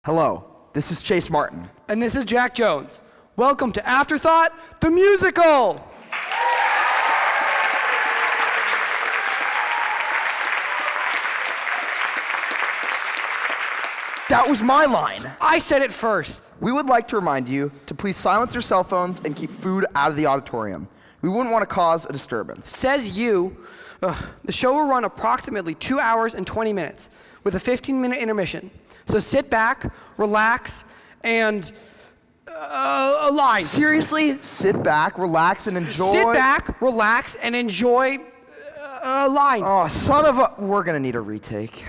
Hello, this is Chase Martin. And this is Jack Jones. Welcome to Afterthought, the musical! That was my line. I said it first. We would like to remind you to please silence your cell phones and keep food out of the auditorium. We wouldn't want to cause a disturbance. Says you. The show will run approximately 2 hours and 20 minutes with a 15-minute intermission. So sit back, relax, and align. Seriously, sit back, relax, and enjoy. Sit back, relax, and enjoy line. Oh, son of a... We're gonna need a retake.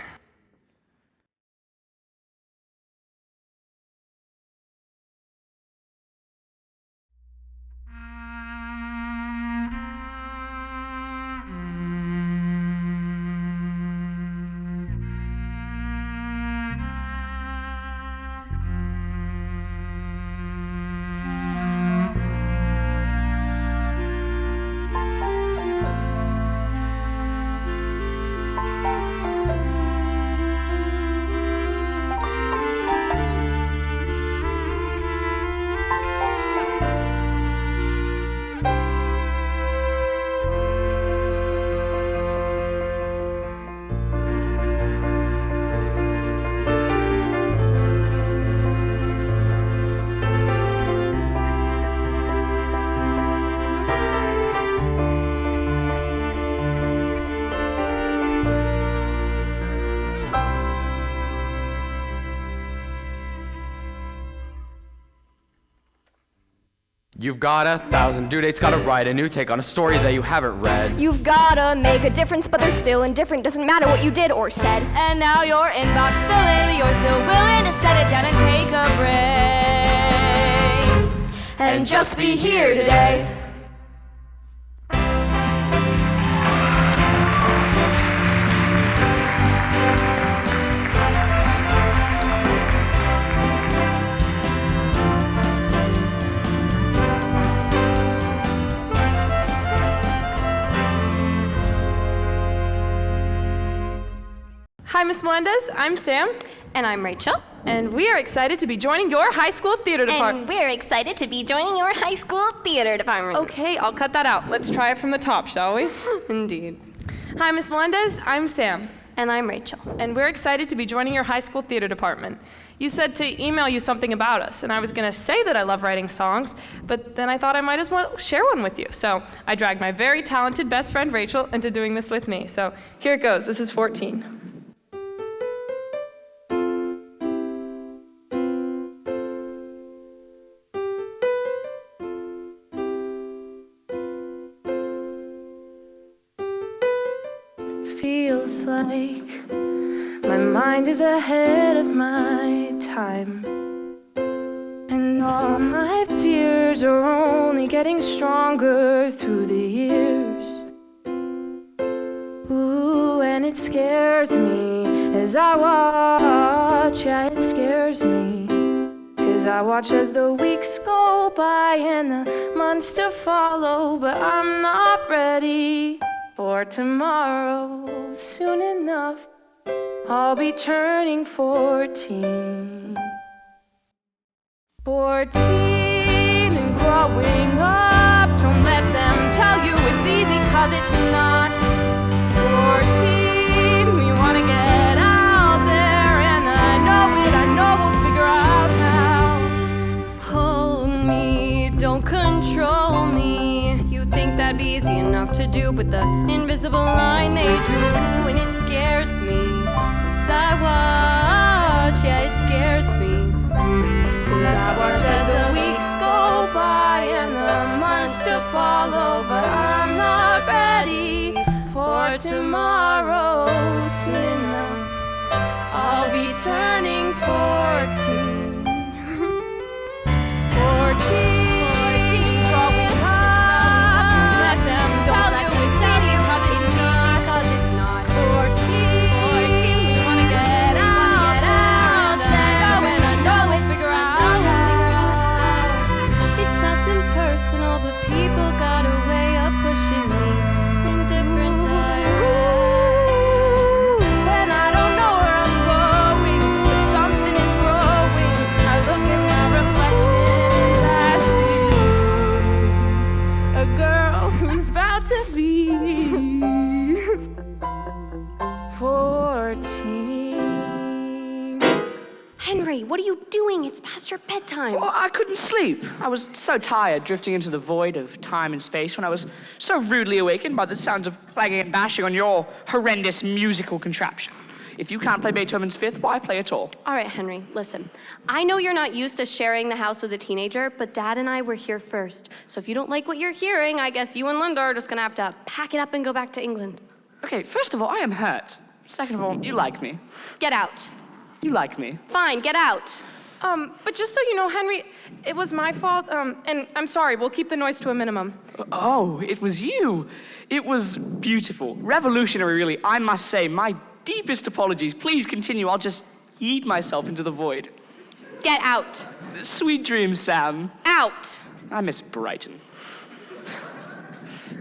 You've got 1,000 due dates, gotta write a new take on a story that you haven't read. You've gotta make a difference, but they're still indifferent. Doesn't matter what you did or said. And now your inbox filling, but you're still willing to set it down and take a break. And just be here today. Hi, Miss Melendez. I'm Sam. And I'm Rachel. And we are excited to be joining your high school theater department. And we're excited to be joining your high school theater department. Okay, I'll cut that out. Let's try it from the top, shall we? Indeed. Hi, Miss Melendez. I'm Sam. And I'm Rachel. And we're excited to be joining your high school theater department. You said to email you something about us, and I was going to say that I love writing songs, but then I thought I might as well share one with you. So I dragged my very talented best friend, Rachel, into doing this with me. So here it goes. This is 14. Feels like my mind is ahead of my time, and all my fears are only getting stronger through the years. Ooh, and it scares me as I watch, yeah, it scares me, 'cause I watch as the weeks go by and the months to follow, but I'm not ready for tomorrow. Soon enough, I'll be turning 14. 14 and growing up. Don't let them tell you it's easy, 'cause it's not. 14, we wanna get out there, and I know we'll figure out how. Hold me, don't control me. You think that'd be easy enough to do, but the invisible line they drew, and it scares me. As I watch, yeah, it scares me. 'Cause I watch as the weeks go by and the months to follow, but I'm not ready for tomorrow. Soon enough, I'll be turning 14. 14. People got a way of pushing me in different directions. And I don't know where I'm going, but something is growing. doing? It's past your bedtime. Well, I couldn't sleep. I was so tired drifting into the void of time and space when I was so rudely awakened by the sounds of clanging and bashing on your horrendous musical contraption. If you can't play Beethoven's Fifth, why play at all? All right, Henry, listen. I know you're not used to sharing the house with a teenager, but Dad and I were here first. So if you don't like what you're hearing, I guess you and Linda are just gonna have to pack it up and go back to England. Okay, first of all, I am hurt. Second of all, you like me. Get out. You like me. Fine, get out. But just so you know, Henry, it was my fault, and I'm sorry, we'll keep the noise to a minimum. Oh, it was you. It was beautiful. Revolutionary, really. I must say, my deepest apologies. Please continue. I'll just yeet myself into the void. Get out. Sweet dreams, Sam. Out. I miss Brighton.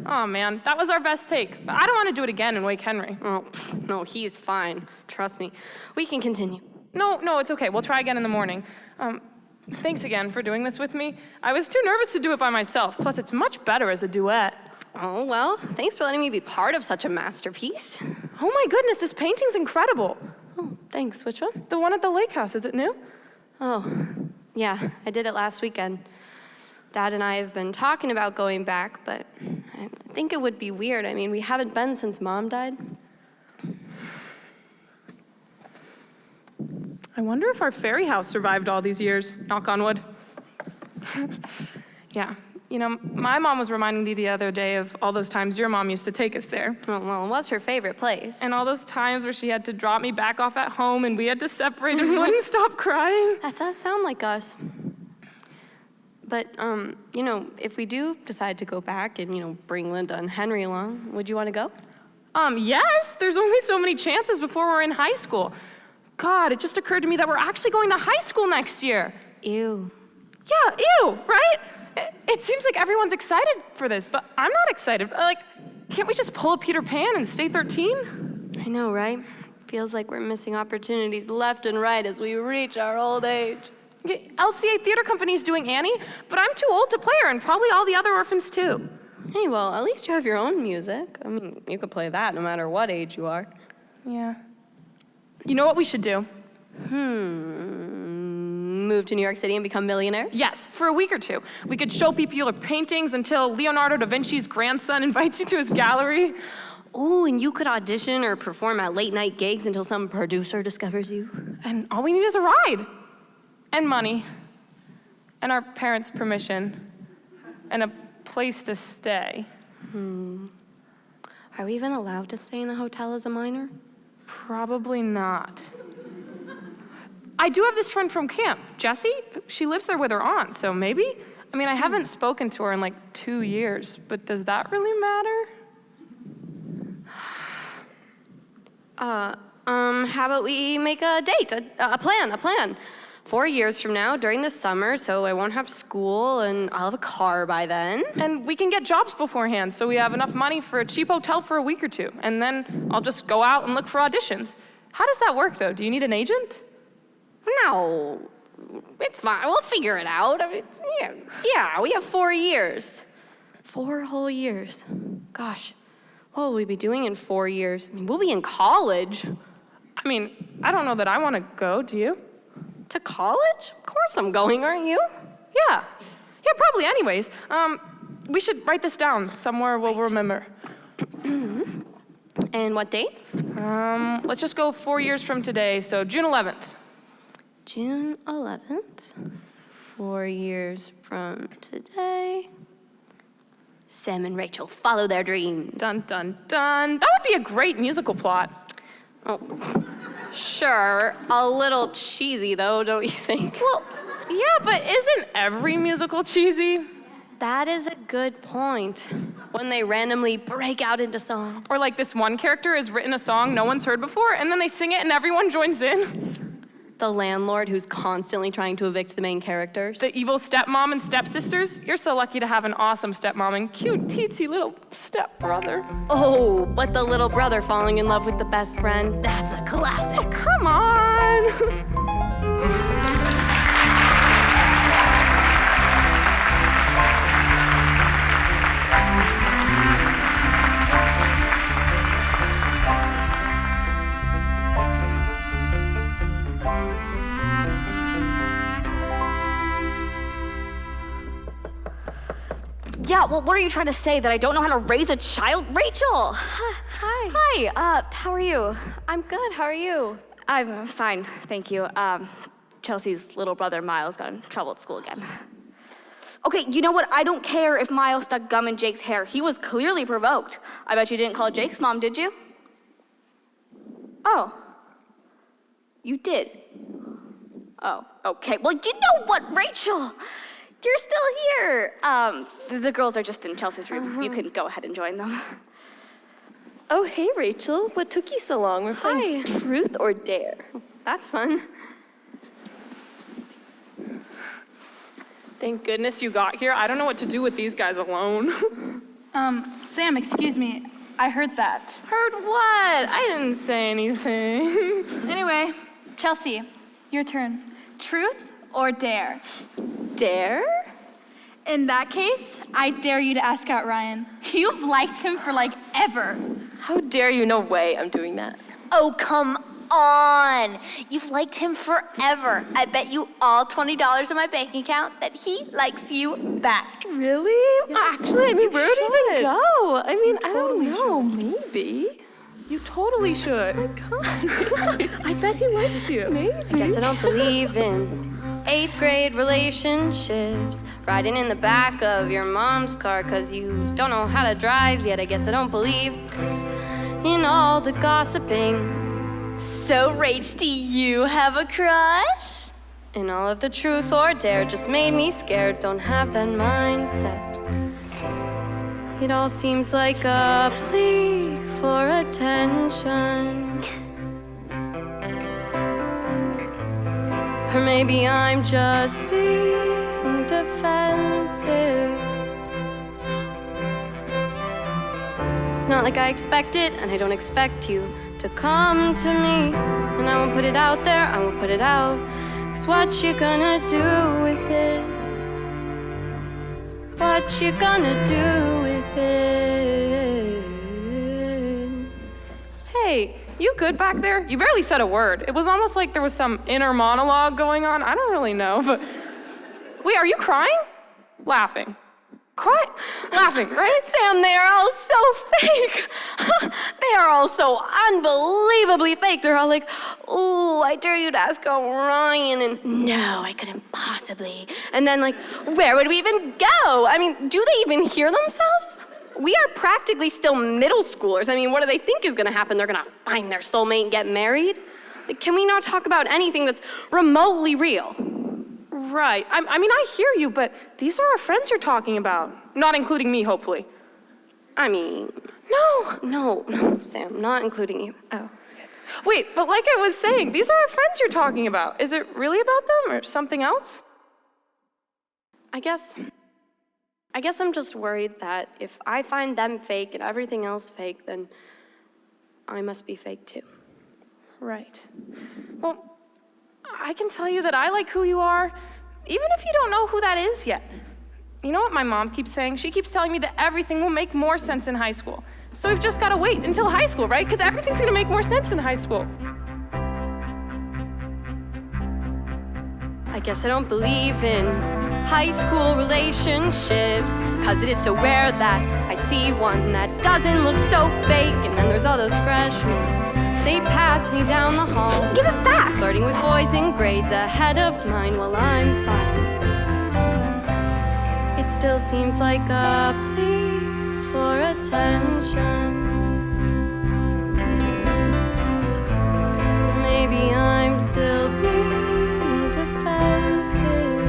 Oh man, that was our best take. But I don't want to do it again and wake Henry. Oh, no, he's fine. Trust me. We can continue. No, it's okay. We'll try again in the morning. Thanks again for doing this with me. I was too nervous to do it by myself. Plus, it's much better as a duet. Oh, well, thanks for letting me be part of such a masterpiece. Oh my goodness, this painting's incredible. Oh, thanks. Which one? The one at the lake house, is it new? Oh, yeah, I did it last weekend. Dad and I have been talking about going back, but I think it would be weird. I mean, we haven't been since Mom died. I wonder if our fairy house survived all these years. Knock on wood. Yeah. You know, my mom was reminding me the other day of all those times your mom used to take us there. Well, it was her favorite place. And all those times where she had to drop me back off at home and we had to separate and wouldn't stop crying. That does sound like us. But, you know, if we do decide to go back and, you know, bring Linda and Henry along, would you want to go? Yes, there's only so many chances before we're in high school. God, it just occurred to me that we're actually going to high school next year. Ew. Yeah, ew, right? It seems like everyone's excited for this, but I'm not excited. Like, can't we just pull a Peter Pan and stay 13? I know, right? Feels like we're missing opportunities left and right as we reach our old age. LCA Theater Company's doing Annie, but I'm too old to play her, and probably all the other orphans too. Hey, well, at least you have your own music. I mean, you could play that no matter what age you are. Yeah. You know what we should do? Move to New York City and become millionaires? Yes, for a week or two. We could show people your paintings until Leonardo da Vinci's grandson invites you to his gallery. Ooh, and you could audition or perform at late-night gigs until some producer discovers you. And all we need is a ride. And money. And our parents' permission. And a place to stay. Are we even allowed to stay in a hotel as a minor? Probably not. I do have this friend from camp, Jessie. She lives there with her aunt, so maybe? I mean, I haven't spoken to her in like 2 years, but does that really matter? How about we make a date, a plan. 4 years from now, during the summer, so I won't have school and I'll have a car by then. And we can get jobs beforehand, so we have enough money for a cheap hotel for a week or two. And then I'll just go out and look for auditions. How does that work, though? Do you need an agent? No, it's fine. We'll figure it out. I mean, yeah, we have 4 years. 4 whole years. Gosh, what will we be doing in 4 years? I mean, we'll be in college. I mean, I don't know that I want to go, do you? To college? Of course I'm going, aren't you? Yeah, probably anyways. We should write this down somewhere we'll remember. And what date? Let's just go 4 years from today, so June 11th. June 11th, 4 years from today. Sam and Rachel follow their dreams. Dun, dun, dun. That would be a great musical plot. Oh, sure. A little cheesy, though, don't you think? Well, yeah, but isn't every musical cheesy? That is a good point. When they randomly break out into song. Or like this one character has written a song no one's heard before, and then they sing it and everyone joins in. The landlord who's constantly trying to evict the main characters. The evil stepmom and stepsisters. You're so lucky to have an awesome stepmom and cute, teensy little stepbrother. Oh, but the little brother falling in love with the best friend, that's a classic. Oh, come on. Yeah, well, what are you trying to say? That I don't know how to raise a child? Rachel! Hi. Hi, how are you? I'm good. How are you? I'm fine, thank you. Chelsea's little brother, Miles, got in trouble at school again. Okay, you know what? I don't care if Miles stuck gum in Jake's hair. He was clearly provoked. I bet you didn't call Jake's mom, did you? Oh. You did? Oh, okay. Well, you know what, Rachel? You're still here. The girls are just in Chelsea's room. You can go ahead and join them. Oh, hey, Rachel. What took you so long? We're playing Truth or Dare. That's fun. Thank goodness you got here. I don't know what to do with these guys alone. Sam, excuse me. I heard that. Heard what? I didn't say anything. Anyway, Chelsea, your turn. Truth or dare? Dare? In that case, I dare you to ask out Ryan. You've liked him for like ever. How dare you? No way I'm doing that. Oh, come on. You've liked him forever. I bet you all $20 in my bank account that he likes you back. Really? Actually, I mean, where'd it even go? I mean, I don't know. Maybe. You totally should. Oh my God. I bet he likes you. Maybe. Guess I don't believe in 8th grade relationships. Riding in the back of your mom's car 'cause you don't know how to drive yet. I guess I don't believe in all the gossiping. So, Rach, do you have a crush? And all of the truth or dare just made me scared. Don't have that mindset. It all seems like a plea for attention. Or maybe I'm just being defensive. It's not like I expect it, and I don't expect you to come to me. And I won't put it out there, I won't put it out. 'Cause what you gonna do with it? What you gonna do with it? Hey, you good back there? You barely said a word. It was almost like there was some inner monologue going on. I don't really know, but... Wait, are you crying? Laughing. Laughing, right? Sam, they are all so fake. They are all so unbelievably fake. They're all like, "Ooh, I dare you to ask out Ryan," and "No, I couldn't possibly." And then like, where would we even go? I mean, do they even hear themselves? We are practically still middle schoolers. I mean, what do they think is gonna happen? They're gonna find their soulmate and get married? Like, can we not talk about anything that's remotely real? Right. I mean, I hear you, but these are our friends you're talking about. Not including me, hopefully. I mean... No, Sam, not including you. Oh, okay. Wait, but like I was saying, these are our friends you're talking about. Is it really about them or something else? I guess I'm just worried that if I find them fake and everything else fake, then I must be fake too. Right. Well, I can tell you that I like who you are, even if you don't know who that is yet. You know what my mom keeps saying? She keeps telling me that everything will make more sense in high school. So we've just got to wait until high school, right? Because everything's going to make more sense in high school. I guess I don't believe in high school relationships, 'cause it is so rare that I see one that doesn't look so fake. And then there's all those freshmen, they pass me down the hall. Give it back! Flirting with boys in grades ahead of mine while I'm fine. It still seems like a plea for attention. Maybe I'm still being defensive.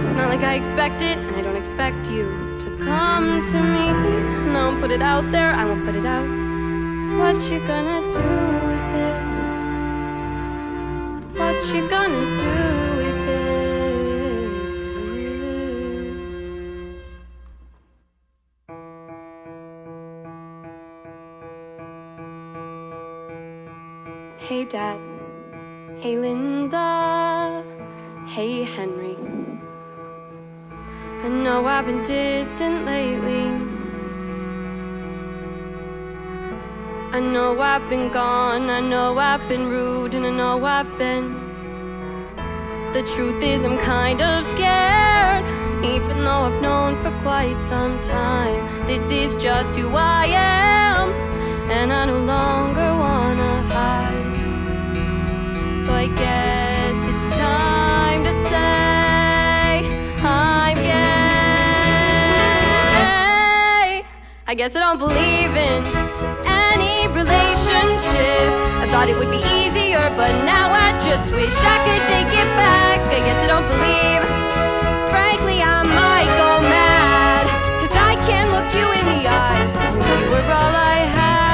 It's not like I expect it, and I don't expect you to come to me. And I won't put it out there, I won't put it out. 'Cause what you gonna do with it? What you gonna do with it? Hey Dad, hey Linda, hey Henry. I know I've been distant lately. I know I've been gone, I know I've been rude, and I know I've been. The truth is I'm kind of scared I've known for quite some time. This is just who I am, and I no longer wanna hide. So I guess it's time to say I'm gay. I guess I don't believe in any relationship. I thought it would be easier, but now I just wish I could take it back. I guess I don't believe. Frankly, I might go mad, 'cause I can't look you in the eyes. You were all I had.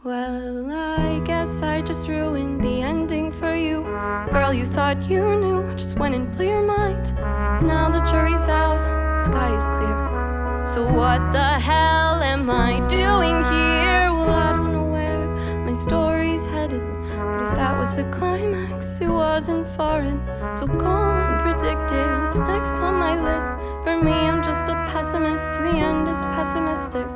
Well, I guess I just ruined the ending for you. Girl, you thought you knew, just went and blew your mind. Now the jury's out, the sky is clear. So what the hell am I doing here? Well, I don't know where my story's headed, but if that was the climax, it wasn't foreign. So go and predict it, what's next on my list? For me, I'm just a pessimist, the end is pessimistic.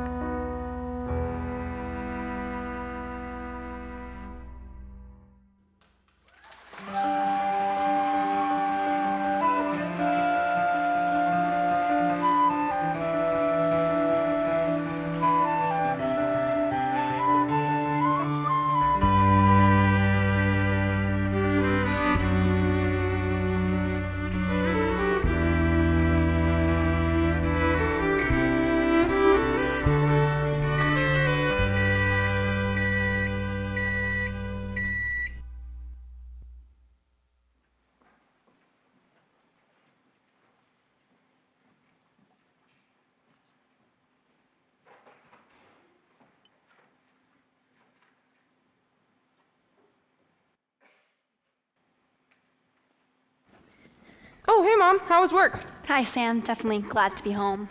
Oh, hey, Mom. How was work? Hi, Sam. Definitely glad to be home.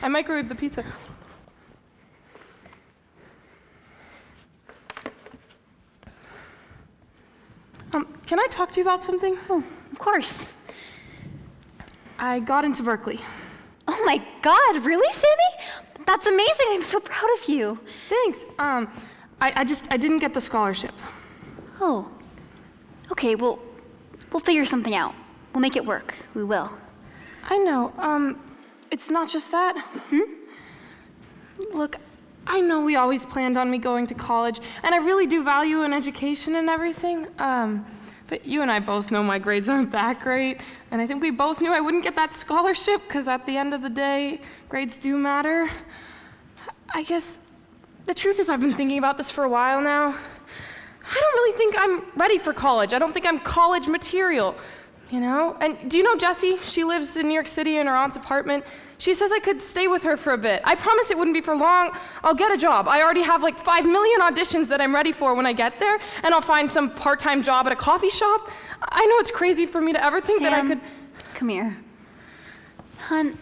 I microwaved the pizza. Can I talk to you about something? Oh, of course. I got into Berkeley. Oh my God, really, Sammy? That's amazing. I'm so proud of you. Thanks. I didn't get the scholarship. Oh. Okay, well, we'll figure something out. We'll make it work. We will. I know. It's not just that. Look, I know we always planned on me going to college, and I really do value an education and everything. But you and I both know my grades aren't that great, and I think we both knew I wouldn't get that scholarship, because at the end of the day, grades do matter. I guess the truth is I've been thinking about this for a while now. I don't really think I'm ready for college. I don't think I'm college material, you know? And do you know Jessie? She lives in New York City in her aunt's apartment. She says I could stay with her for a bit. I promise it wouldn't be for long. I'll get a job. I already have like 5 million auditions that I'm ready for when I get there, and I'll find some part-time job at a coffee shop. I know it's crazy for me to ever think that I could... Come here. Hun,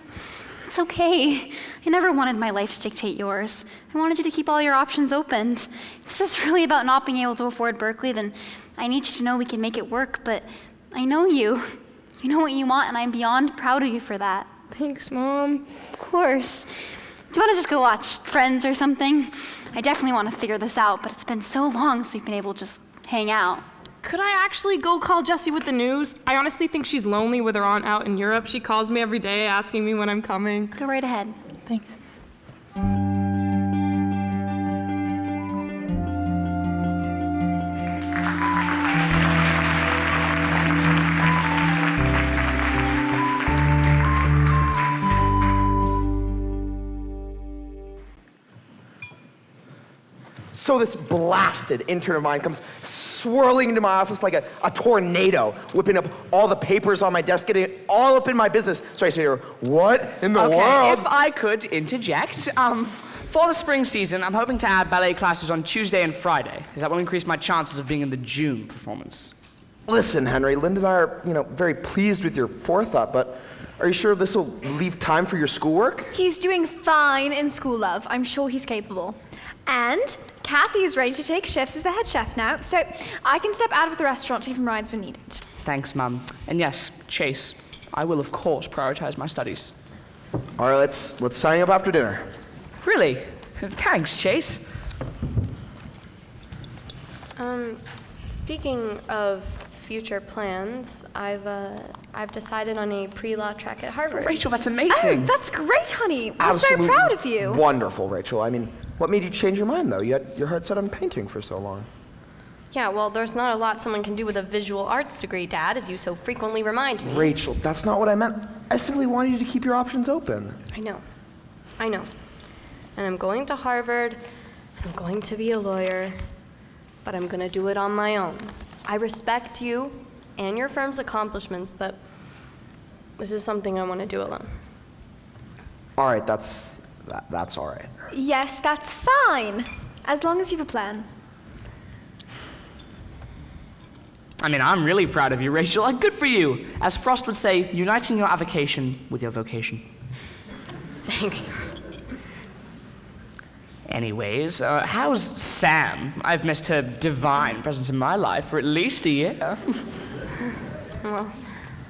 it's okay. I never wanted my life to dictate yours. I wanted you to keep all your options open. If this is really about not being able to afford Berkeley, then I need you to know we can make it work, but I know you. You know what you want, and I'm beyond proud of you for that. Thanks, Mom. Of course. Do you want to just go watch Friends or something? I definitely want to figure this out, but it's been so long since we've been able to just hang out. Could I actually go call Jessie with the news? I honestly think she's lonely with her aunt out in Europe. She calls me every day asking me when I'm coming. Go right ahead. Thanks. So this blasted intern of mine comes swirling into my office like a tornado, whipping up all the papers on my desk, getting it all up in my business. So I say to her, what in the world? If I could interject, for the spring season, I'm hoping to add ballet classes on Tuesday and Friday, as that will increase my chances of being in the June performance. Listen, Henry, Linda and I are, very pleased with your forethought, but are you sure this will leave time for your schoolwork? He's doing fine in school, love. I'm sure he's capable. And Kathy is ready to take shifts as the head chef now, so I can step out of the restaurant to give him rides when needed. Thanks, Mum. And yes, Chase, I will of course prioritize my studies. All right, let's sign you up after dinner. Really? Thanks, Chase. Speaking of future plans, I've decided on a pre-law track at Harvard. Rachel, that's Oh, amazing. that's great, honey. We're Absolutely so proud of you. Wonderful, Rachel. I mean, what made you change your mind, though? You had your heart set on painting for so long. Yeah, well, there's not a lot someone can do with a visual arts degree, Dad, as you so frequently remind me. Rachel, that's not what I meant. I simply wanted you to keep your options open. I know. And I'm going to Harvard, I'm going to be a lawyer, but I'm gonna do it on my own. I respect you and your firm's accomplishments, but this is something I want to do alone. All right, that's all right. Yes, that's fine. As long as you have a plan. I mean, I'm really proud of you, Rachel. Good for you. As Frost would say, uniting your avocation with your vocation. Thanks. Anyways, how's Sam? I've missed her divine presence in my life for at least a year. Well,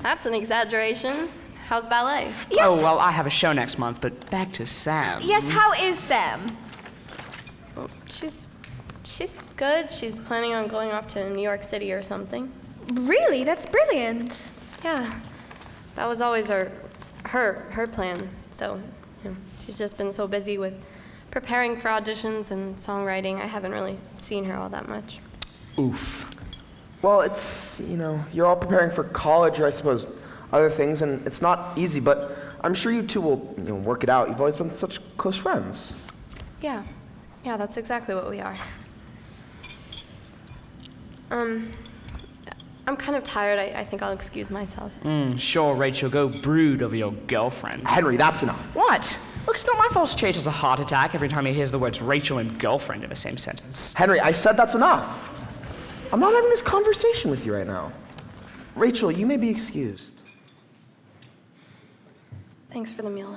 that's an exaggeration. How's ballet? Yes. Oh, well, I have a show next month, but back to Sam. Yes, how is Sam? Well, she's good. She's planning on going off to New York City or something. Really? That's brilliant. Yeah, that was always her plan. So, she's just been so busy with preparing for auditions and songwriting. I haven't really seen her all that much. Oof. Well, it's, you're all preparing for college or I suppose other things, and it's not easy, but I'm sure you two will, work it out. You've always been such close friends. Yeah, that's exactly what we are. I'm kind of tired. I think I'll excuse myself. Sure, Rachel, go brood over your girlfriend. Henry, that's enough. What? Look, it's not my fault Chase has a heart attack every time he hears the words Rachel and girlfriend in the same sentence. Henry, I said that's enough. I'm not having this conversation with you right now. Rachel, you may be excused. Thanks for the meal.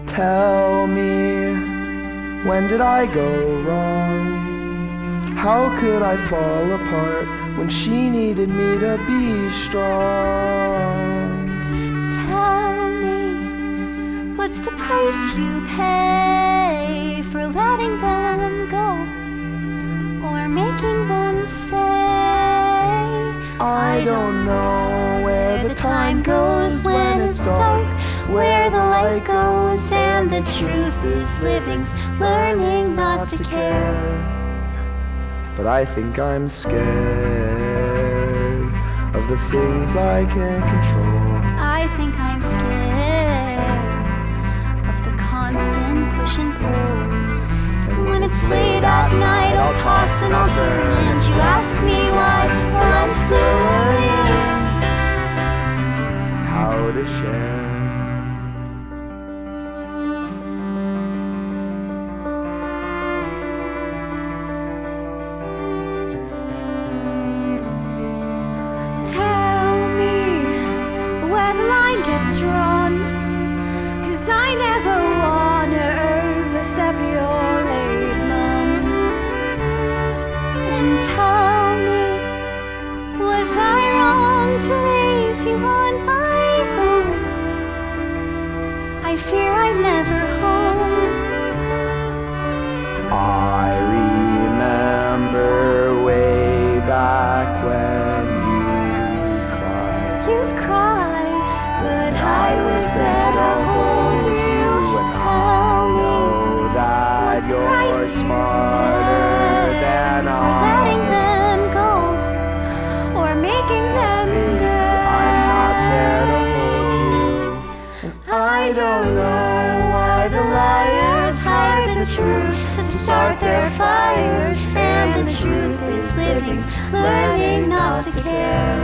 Tell me, when did I go wrong? How could I fall apart when she needed me to be strong? Tell me, what's the price you pay for letting them go or making them stay? I don't know where the time goes when it's dark, where the light goes and the truth is living's learning not to care. But I think I'm scared of the things I can't control. I think I'm scared of the constant push and pull. And when it's late at night, I'll toss and I'll turn, and you ask me why, well, I'm still learning how to share. Drawn, 'cause I never wanna overstep your late mom. And tell me, was I wrong to raise you on my own? I fear I never hold. I remember way back when you cried. I was there to hold you. Tell me, know that you're smarter than for letting them go or making them stay. I'm not there to hold you. I don't know why the liars hide the truth to start their fires, and the truth is living's learning not to care.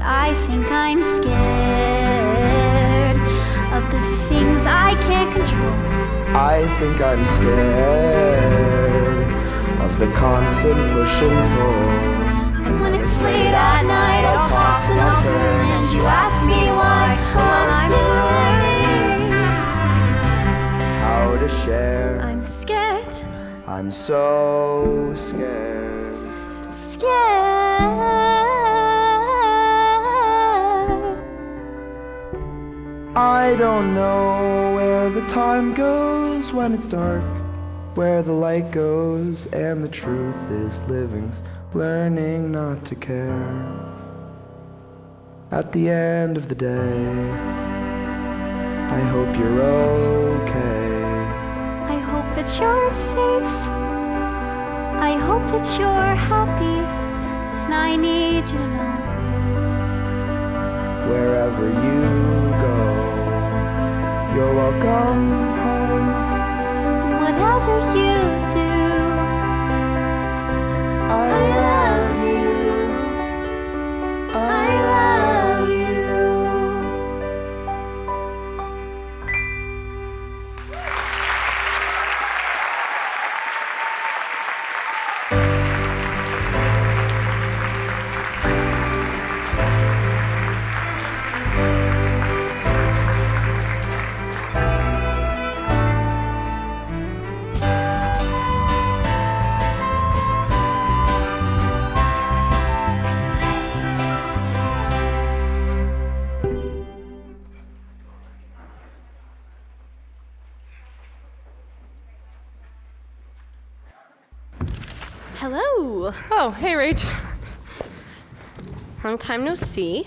I think I'm scared of the things I can't control. I think I'm scared of the constant push and pull. And when it's late at night, I'll toss and I'll turn, and you ask me why, well, I'm still learning how to share. I'm scared. I'm so scared. Scared I don't know where the time goes when it's dark, where the light goes, and the truth is living's learning not to care. At the end of the day, I hope you're okay. I hope that you're safe. I hope that you're happy. And I need you to know, Wherever you go, you're welcome home. and whatever you do, I love you. I love you. Hello. Oh, hey, Rach. Long time no see.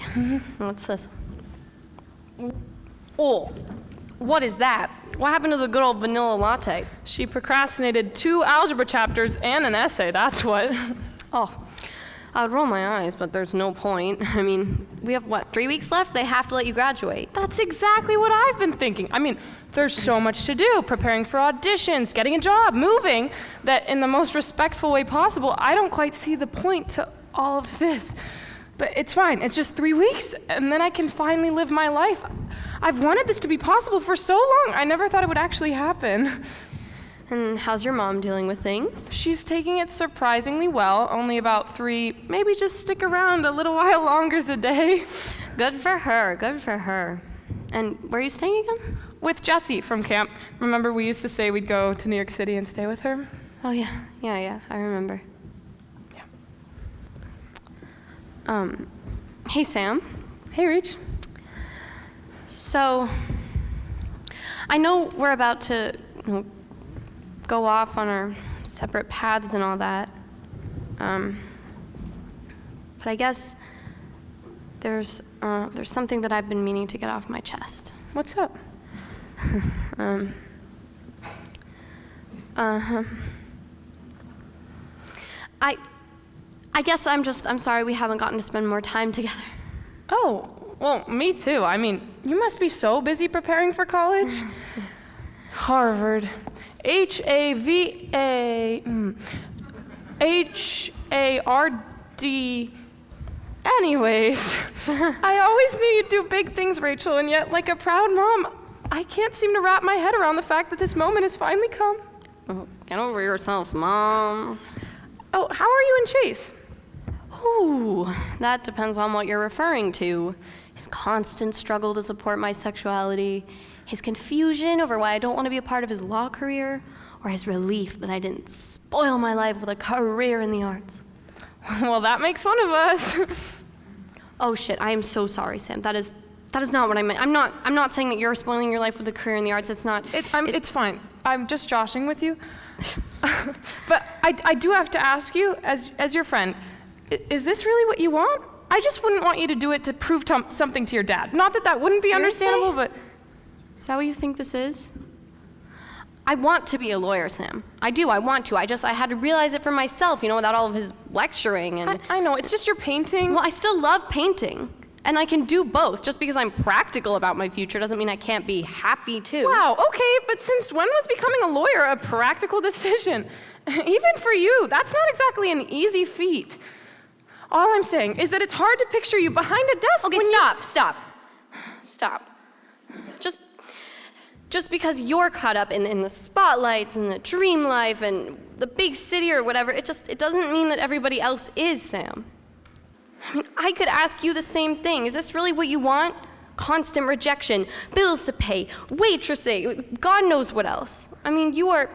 What's this? Oh, what is that? What happened to the good old vanilla latte? She procrastinated 2 algebra chapters and an essay, that's what. Oh, I would roll my eyes, but there's no point. I mean, we have, 3 weeks left? They have to let you graduate. That's exactly what I've been thinking. I mean, there's so much to do, preparing for auditions, getting a job, moving, that in the most respectful way possible, I don't quite see the point to all of this. But it's fine, it's just 3 weeks, and then I can finally live my life. I've wanted this to be possible for so long, I never thought it would actually happen. And how's your mom dealing with things? She's taking it surprisingly well, only about 3, maybe just stick around a little while longer's a day. Good for her, good for her. And where are you staying again? With Jessie from camp. Remember we used to say we'd go to New York City and stay with her? Oh yeah, I remember. Yeah. Hey Sam. Hey Rach. So, I know we're about to go off on our separate paths and all that. But I guess there's something that I've been meaning to get off my chest. What's up? I guess I'm sorry we haven't gotten to spend more time together. Oh, well, me too. I mean, you must be so busy preparing for college. Harvard. H-A-R-D. Anyways, I always knew you'd do big things, Rachel, and yet, like a proud mom, I can't seem to wrap my head around the fact that this moment has finally come. Oh, get over yourself, Mom. Oh, how are you and Chase? Ooh, that depends on what you're referring to. His constant struggle to support my sexuality, his confusion over why I don't want to be a part of his law career, or his relief that I didn't spoil my life with a career in the arts. Well, that makes one of us. Oh shit, I am so sorry, Sam. That is not what I meant. I'm not saying that you're spoiling your life with a career in the arts. It's not. It's fine. I'm just joshing with you. But I do have to ask you, as your friend, is this really what you want? I just wouldn't want you to do it to prove something to your dad. Not that that wouldn't be Seriously? understandable, but... Is that what you think this is? I want to be a lawyer, Sam. I do, I want to. I had to realize it for myself, without all of his lecturing and... I know, it's just your painting. Well, I still love painting. And I can do both. Just because I'm practical about my future doesn't mean I can't be happy too. Wow, okay, but since when was becoming a lawyer a practical decision? Even for you, that's not exactly an easy feat. All I'm saying is that it's hard to picture you behind a desk Okay, when stop. Just because you're caught up in the spotlights and the dream life and the big city or whatever, it doesn't mean that everybody else is, Sam. I mean, I could ask you the same thing. Is this really what you want? Constant rejection, bills to pay, waitressing, God knows what else. I mean, you are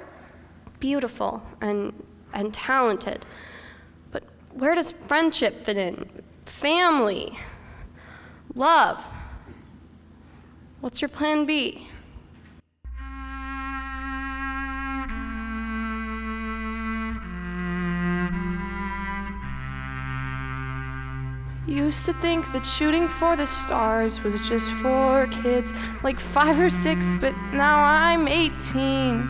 beautiful and talented. But where does friendship fit in? Family, love. What's your plan B? Used to think that shooting for the stars was just for kids like 5 or 6, but now I'm 18.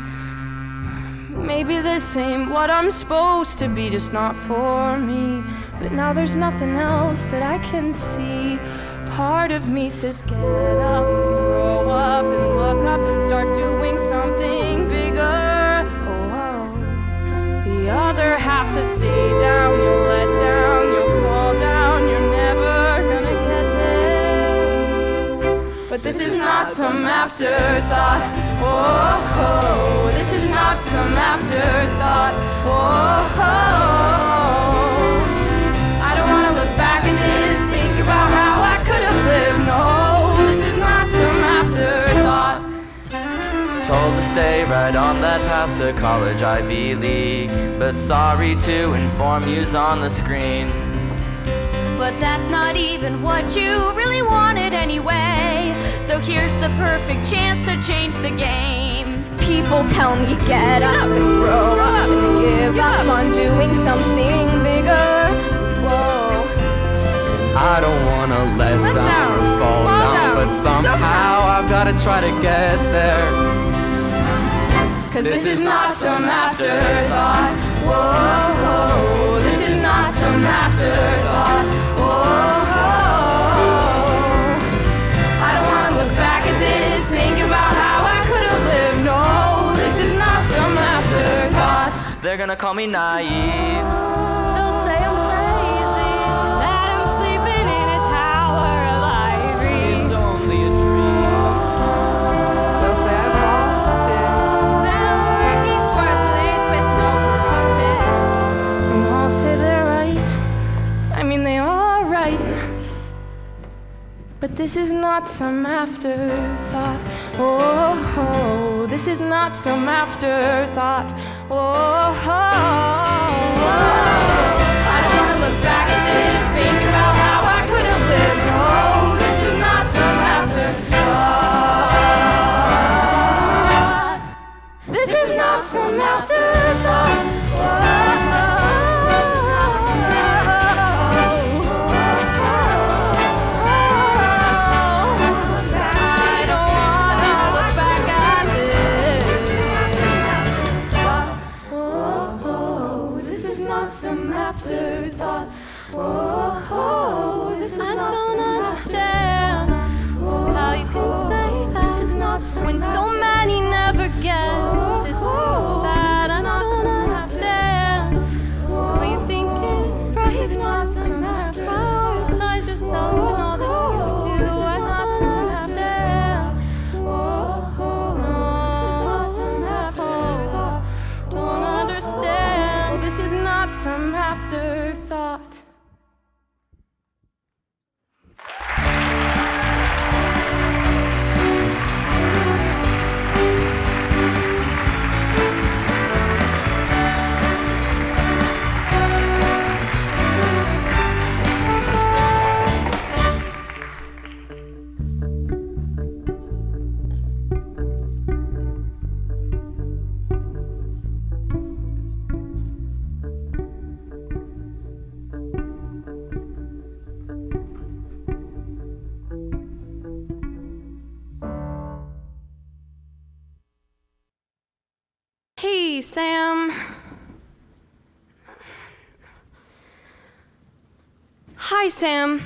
Maybe this ain't what I'm supposed to be, just not for me. But now there's nothing else that I can see. Part of me says get up, grow up and look up, start doing something bigger. Oh, the other half says stay down, you'll let down, you'll fall down, you're never gonna get there. But this is not some afterthought. Oh, this is not some afterthought. Oh, I don't wanna look back at this, think about how I could have lived. No, this is not some afterthought. Told to stay right on that path to college Ivy League, but sorry to inform you's on the screen. But that's not even what you really wanted anyway. So here's the perfect chance to change the game. People tell me get up and grow up and give up on doing something bigger. Whoa. I don't wanna let down or fall down, but somehow I've gotta try to get there. 'Cause this is not some afterthought. Whoa, this is not some afterthought. Whoa, I don't wanna look back at this, think about how I could have lived. No, this is not some afterthought. They're gonna call me naive. They'll say I'm crazy, that I'm sleeping in a tower of ivory. It's only a dream. They'll say I've lost it, that I'm working for a place with no profit. And I'll say they're right, I mean they are right. But this is not some afterthought. Oh, this is not some afterthought. Oh, I don't wanna look back at this, think about how I could have lived. No, this is not some afterthought. This is not some afterthought. Whoa, this is I don't understand how you can say that when so many never get to taste that. I don't understand why you think it's right to prioritize yourself and all that you do. I don't understand. Don't understand. This is not some afterthought. Hey, Sam. Hi, Sam.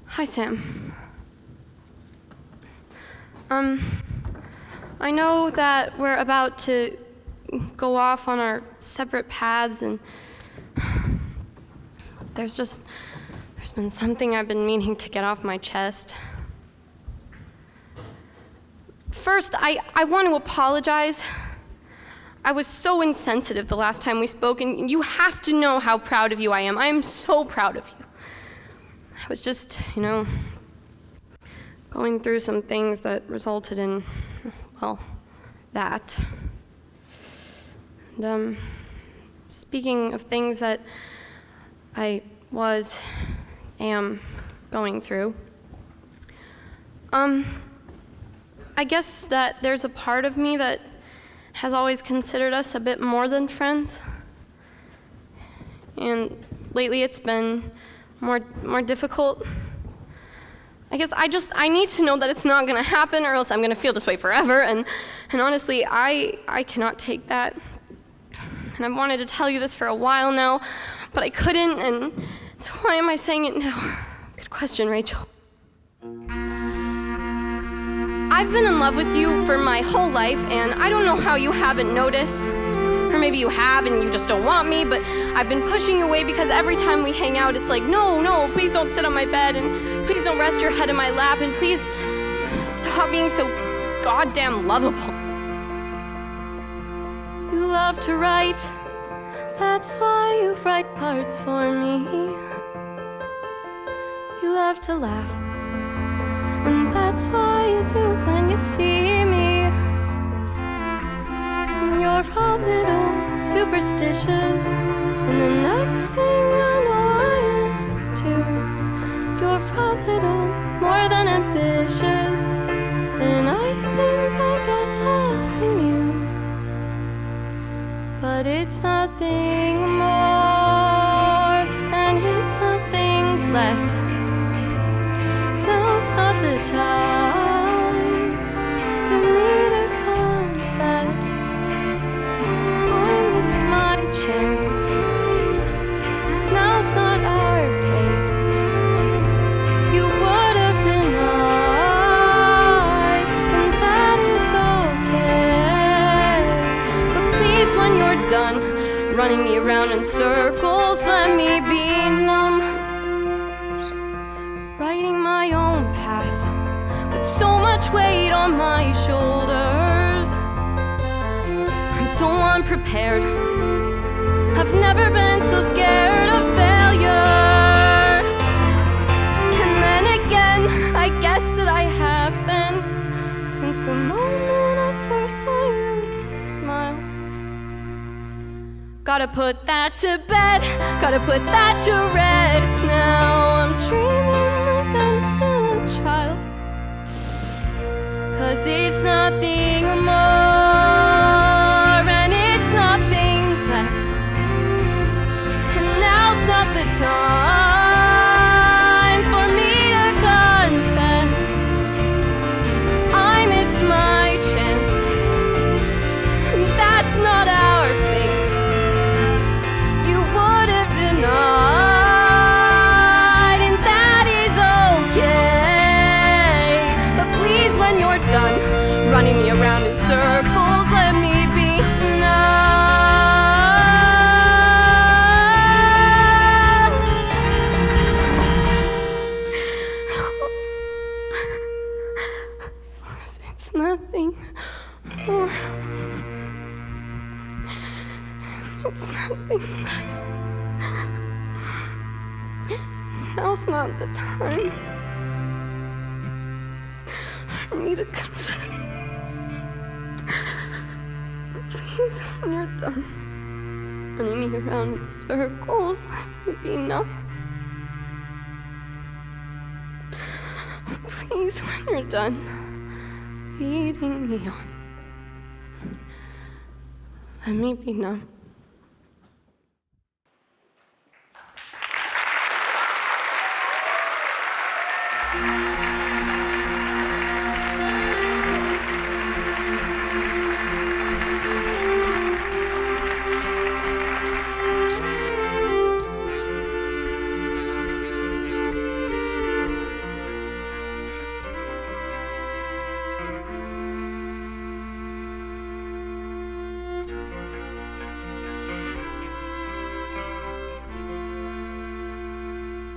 Hi, Sam. I know that we're about to go off on our separate paths, and there's been something I've been meaning to get off my chest. First, I want to apologize. I was so insensitive the last time we spoke, and you have to know how proud of you I am. I am so proud of you. I was just, going through some things that resulted in, well, that. And, speaking of things that I am going through, I guess that there's a part of me that has always considered us a bit more than friends. And lately it's been more difficult. I guess I need to know that it's not gonna happen or else I'm gonna feel this way forever. And honestly, I cannot take that. And I've wanted to tell you this for a while now, but I couldn't, and so why am I saying it now? Good question, Rachel. I've been in love with you for my whole life, and I don't know how you haven't noticed. Or maybe you have and you just don't want me, but I've been pushing you away because every time we hang out, it's like, no, please don't sit on my bed, and please don't rest your head in my lap, and please stop being so goddamn lovable. You love to write, that's why you write parts for me. You love to laugh, and that's why you do when you see me. You're a little superstitious, and the next thing I know I am too. You're a little more than ambitious, and I think I get love from you. But it's nothing more, and it's nothing less. Now's not the time for me to confess. I missed my chance. Now's not our fate. You would have denied, and that is okay. But please, when you're done running me around in circles, let me be numb. Writing my own path with so much weight on my shoulders. I'm so unprepared. I've never been so scared of failure. And then again, I guess that I have been since the moment I first saw you smile. Gotta put that to bed, gotta put that to rest. Now I'm dreaming like I'm still a child, 'cause it's nothing more and it's nothing less. And now's not the time for me to confess. I missed my chance, and that's not our fate. You would have denied, and that is okay. But please, when you're done running me around in circles, let me be numb. It's nothing more. It's nothing less. Now's not the time for me to confess. Please, when you're done running me around in circles, let me be numb. Please, when you're done leading me on, let me be numb.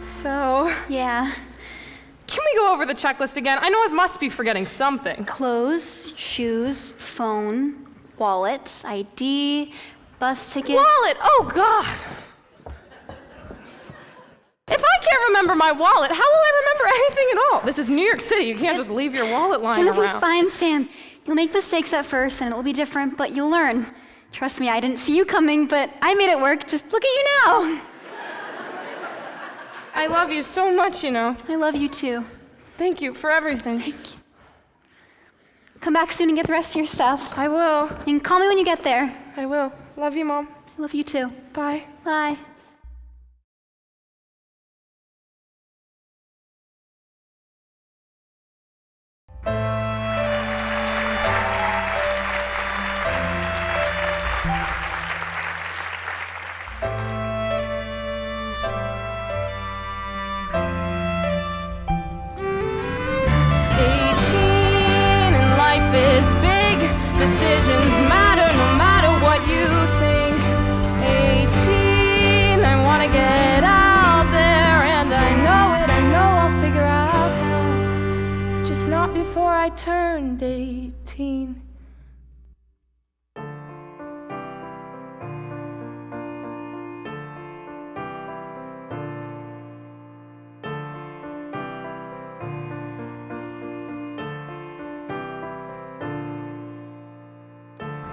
So, Yeah. can we go over the checklist again? I know I must be forgetting something. Clothes, shoes, phone, wallet, ID, bus tickets. Wallet! Oh, God! If I can't remember my wallet, how will I remember anything at all? This is New York City. You can't just leave your wallet lying It's gonna around. be fine, Sam. You'll make mistakes at first and it'll be different, but you'll learn. Trust me, I didn't see you coming, but I made it work. Just look at you now. I love you so much, you know. I love you too. Thank you for everything. Thank you. Come back soon and get the rest of your stuff. I will. You can call me when you get there. I will. Love you, Mom. I love you too. Bye. Bye. Decisions matter no matter what you think. 18, I wanna get out there, and I know I'll figure out how. Just not before I turned 18.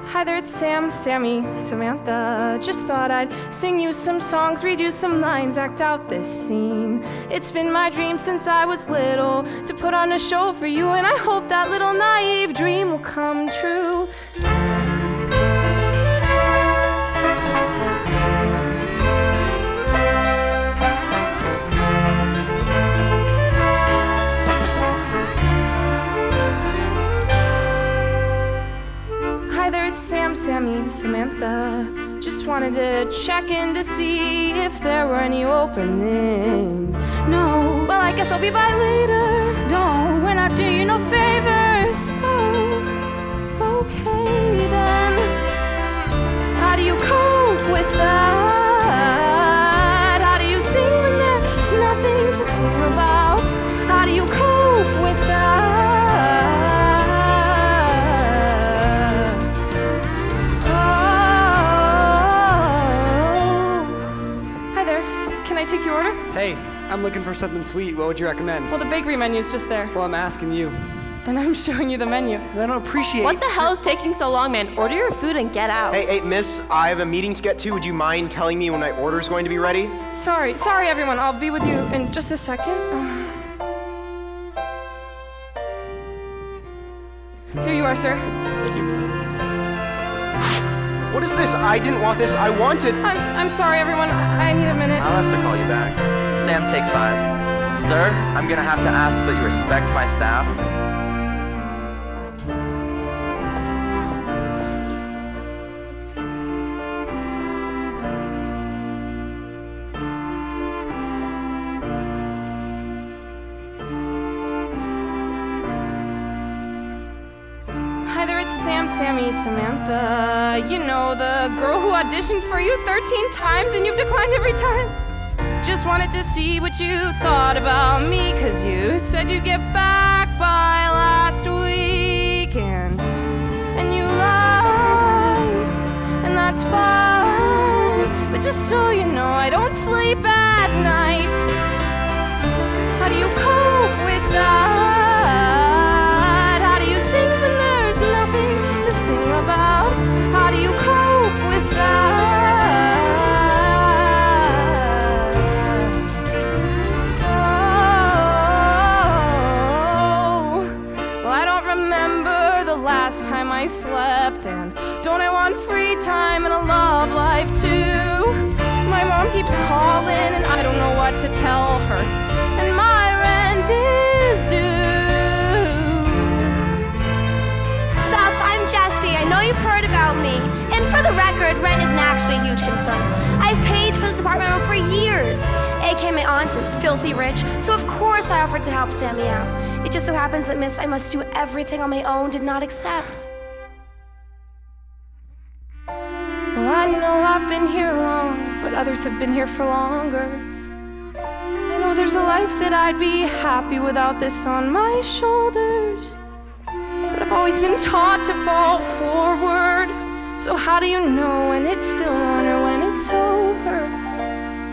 Hi there, it's Sam, Sammy, Samantha. Just thought I'd sing you some songs, read you some lines, act out this scene. It's been my dream since I was little to put on a show for you, and I hope that little naive dream will come true. Sam, Sammy, Samantha. Just wanted to check in to see if there were any opening. No, well, I guess I'll be by later. No, we're not doing you no favors. Oh, okay then. How do you cope with that? How do you sing when there's nothing to sing about? How do you cope with that? Can I take your order? Hey, I'm looking for something sweet. What would you recommend? Well, the bakery menu's just there. Well, I'm asking you. And I'm showing you the menu. I don't appreciate. What the hell is taking so long, man? Order your food and get out. Hey, miss, I have a meeting to get to. Would you mind telling me when my order's going to be ready? Sorry everyone. I'll be with you in just a second. Here you are, sir. Thank you. What is this? I didn't want this. I wanted... I'm sorry, everyone. I need a minute. I'll have to call you back. Sam, take 5. Sir, I'm gonna have to ask that you respect my staff. Sammy, Samantha, you know, the girl who auditioned for you 13 times and you've declined every time. Just wanted to see what you thought about me, 'cause you said you'd get back by last weekend. And you lied, and that's fine. But just so you know, I don't sleep at night. How do you cope with that? How do you sing when there's nothing to sing about? How do you cope with that? Oh, well, I don't remember the last time I slept, and don't I want free time and a love life too? My mom keeps calling and I don't know what to tell her, and my rent is due. Sup, I'm Jessie. I know you've heard about me. And for the record, rent isn't actually a huge concern. I've paid for this apartment for years. AKA my aunt is filthy rich, so of course I offered to help Sammy out. It just so happens that Miss I Must Do Everything on My Own did not accept. Well, I know I've been here long, but others have been here for longer. I know there's a life that I'd be happy without this on my shoulders. But I've always been taught to fall forward. So how do you know when it's still on or when it's over?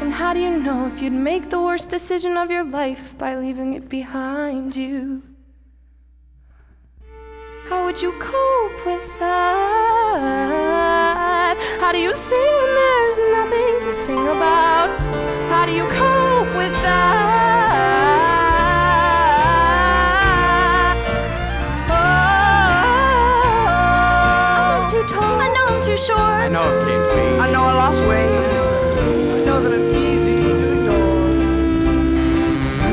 And how do you know if you'd make the worst decision of your life by leaving it behind you? How would you cope with that? How do you sing when there's nothing to sing about? How do you cope with that? I know I've gained weight. I know I lost weight. I know that I'm easy to ignore. I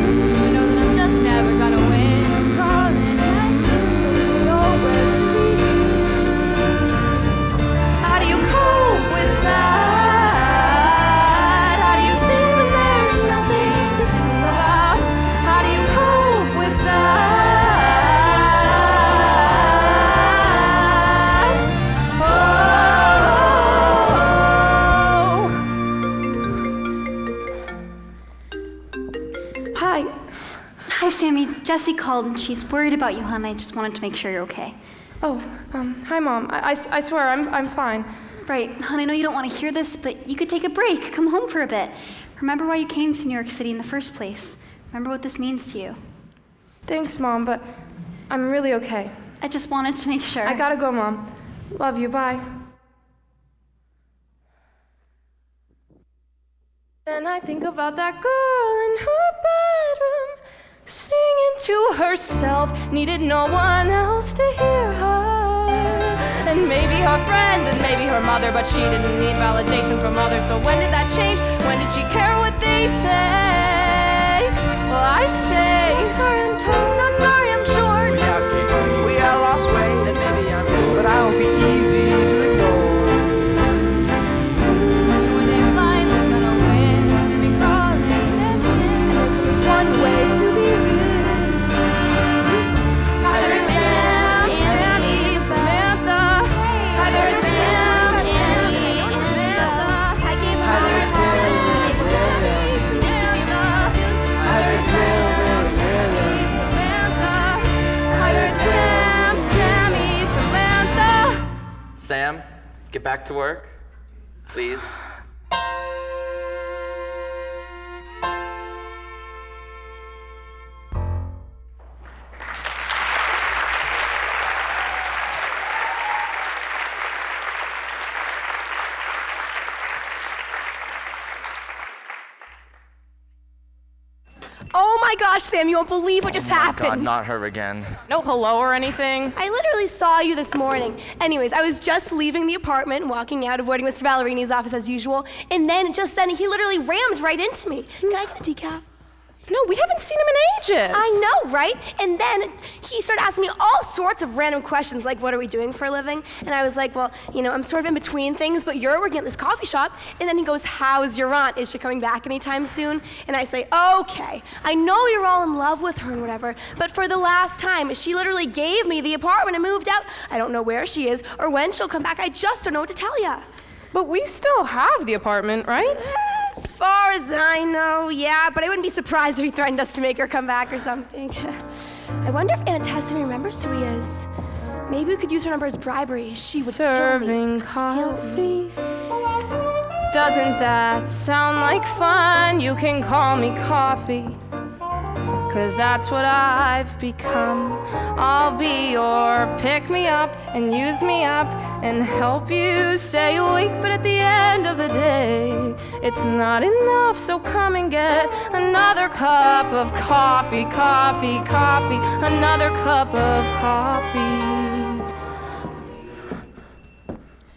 know that I'm just never gonna win. Calling, asking, don't know where to be. How do you cope with that? How do you sing when there's nothing to sing about? How do you cope with that? Hi, Sammy. Jessie called and she's worried about you, hon. I just wanted to make sure you're okay. Oh, hi, Mom. I swear I'm fine. Right. Hon, I know you don't want to hear this, but you could take a break. Come home for a bit. Remember why you came to New York City in the first place. Remember what this means to you. Thanks, Mom, but I'm really okay. I just wanted to make sure. I gotta go, Mom. Love you. Bye. Then I think about that girl in her bedroom, singing to herself, needed no one else to hear her. And maybe her friends and maybe her mother, but she didn't need validation from others. So when did that change? When did she care what they say? Well, I say, sorry I'm tall, not sorry I'm short. We have gained weight. We have lost weight. And maybe I'm bored. But I will be easy to ignore. When they find they're gonna win, maybe crawling, nesting. There's only one way to begin. Either it's Sam, Sammy, Samantha. Either it's Sam, Sammy, Samantha. Either it's Sam, Sammy, Samantha. Either it's Sam, Sammy, Samantha. Either it's Sam, Sammy, Samantha. Sam, get back to work, please. Oh my gosh, Sam, you won't believe what just happened. God, not her again. No hello or anything. I literally saw you this morning. Anyways, I was just leaving the apartment, walking out, avoiding Mr. Ballerini's office as usual, and then, just then, he literally rammed right into me. Can I get a decaf? No, we haven't seen him in ages. I know, right? And then he started asking me all sorts of random questions, like, what are we doing for a living? And I was like, well, you know, I'm sort of in between things, but you're working at this coffee shop. And then he goes, how's your aunt? Is she coming back anytime soon? And I say, okay, I know you're all in love with her and whatever, but for the last time, she literally gave me the apartment and moved out. I don't know where she is or when she'll come back. I just don't know what to tell ya. But we still have the apartment, right? As far as I know, yeah, but I wouldn't be surprised if he threatened us to make her come back or something. I wonder if Aunt Tessa remembers who he is. Maybe we could use her number as bribery. She would Serving coffee. Doesn't that sound like fun? You can call me Coffee, 'cause that's what I've become. I'll be your pick-me-up and use me up and help you stay awake, but at the end of the day, it's not enough, so come and get another cup of coffee, coffee, coffee, another cup of coffee.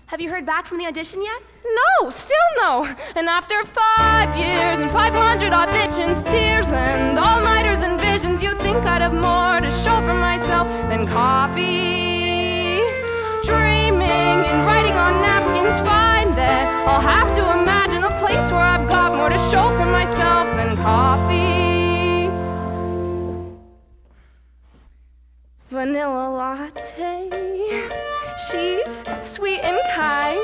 Have you heard back from the audition yet? No, still no. And after 5 years and 500 auditions, tears and all-nighters and visions, you'd think I'd have more to show for myself than coffee. Dreaming and writing on napkins, find that I'll have to imagine a place where I've got more to show for myself than coffee. Vanilla latte. She's sweet and kind.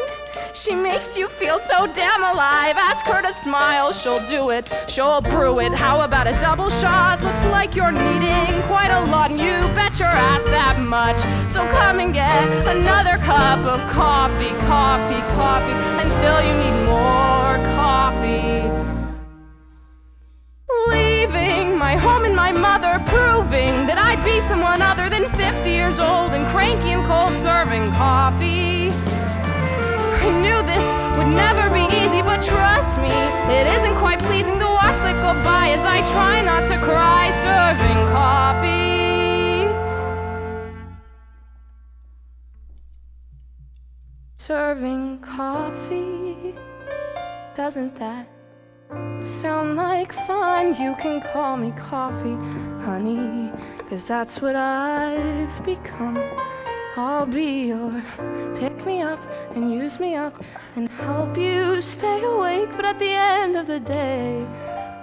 She makes you feel so damn alive. Ask her to smile, she'll do it. She'll brew it. How about a double shot? Looks like you're needing quite a lot, and you bet your ass that much. So come and get another cup of coffee, coffee, coffee, and still you need more coffee. Leaving my home and my mother, proving that I'd be someone other than 50 years old and cranky and cold, serving coffee. I knew this would never be easy, but trust me, it isn't quite pleasing to watch life go by as I try not to cry, serving coffee. serving coffee. Doesn't that sound like fun? You can call me coffee, honey, 'cause that's what I've become. I'll be your pick-me-up and use me up and help you stay awake, but at the end of the day,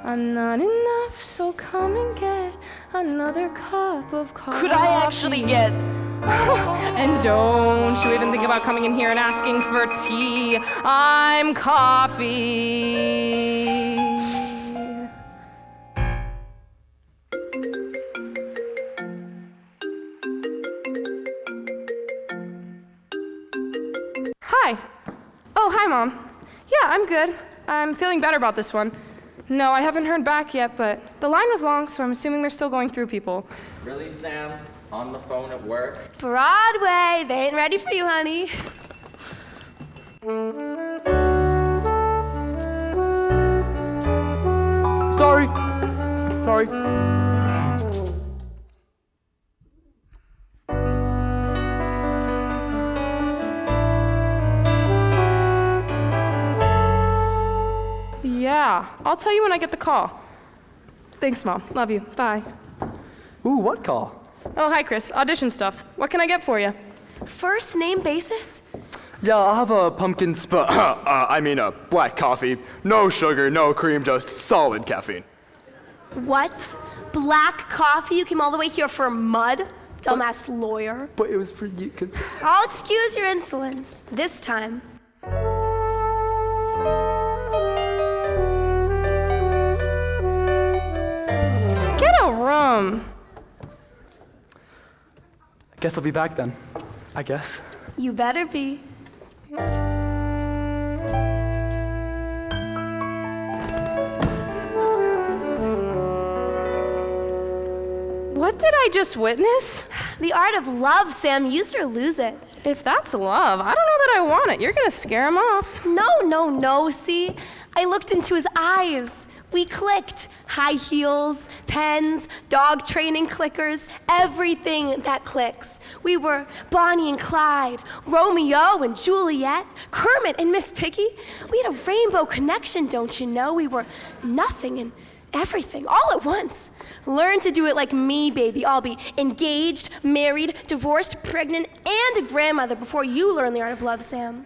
I'm not enough, so come and get another cup of coffee. Could I actually get... And don't you even think about coming in here and asking for tea. I'm coffee. Hi. Oh, hi, Mom. Yeah, I'm good. I'm feeling better about this one. No, I haven't heard back yet, but the line was long, so I'm assuming they're still going through people. Really, Sam? On the phone at work? Broadway, they ain't ready for you, honey. Sorry. Yeah, I'll tell you when I get the call. Thanks, Mom. Love you. Bye. Ooh, what call? Oh, hi, Chris. Audition stuff. What can I get for you? First name basis? Yeah, I'll have a pumpkin a black coffee. No sugar, no cream, just solid caffeine. What? Black coffee? You came all the way here for mud? Dumbass lawyer. But it was for you. I'll excuse your insolence. This time. Get a room. Guess I'll be back then. I guess. You better be. What did I just witness? The art of love, Sam. Use it or lose it. If that's love, I don't know that I want it. You're gonna scare him off. No. See? I looked into his eyes. We clicked. High heels, pens, dog training clickers, everything that clicks. We were Bonnie and Clyde, Romeo and Juliet, Kermit and Miss Piggy. We had a rainbow connection, don't you know? We were nothing and everything, all at once. Learn to do it like me, baby. I'll be engaged, married, divorced, pregnant, and a grandmother before you learn the art of love, Sam.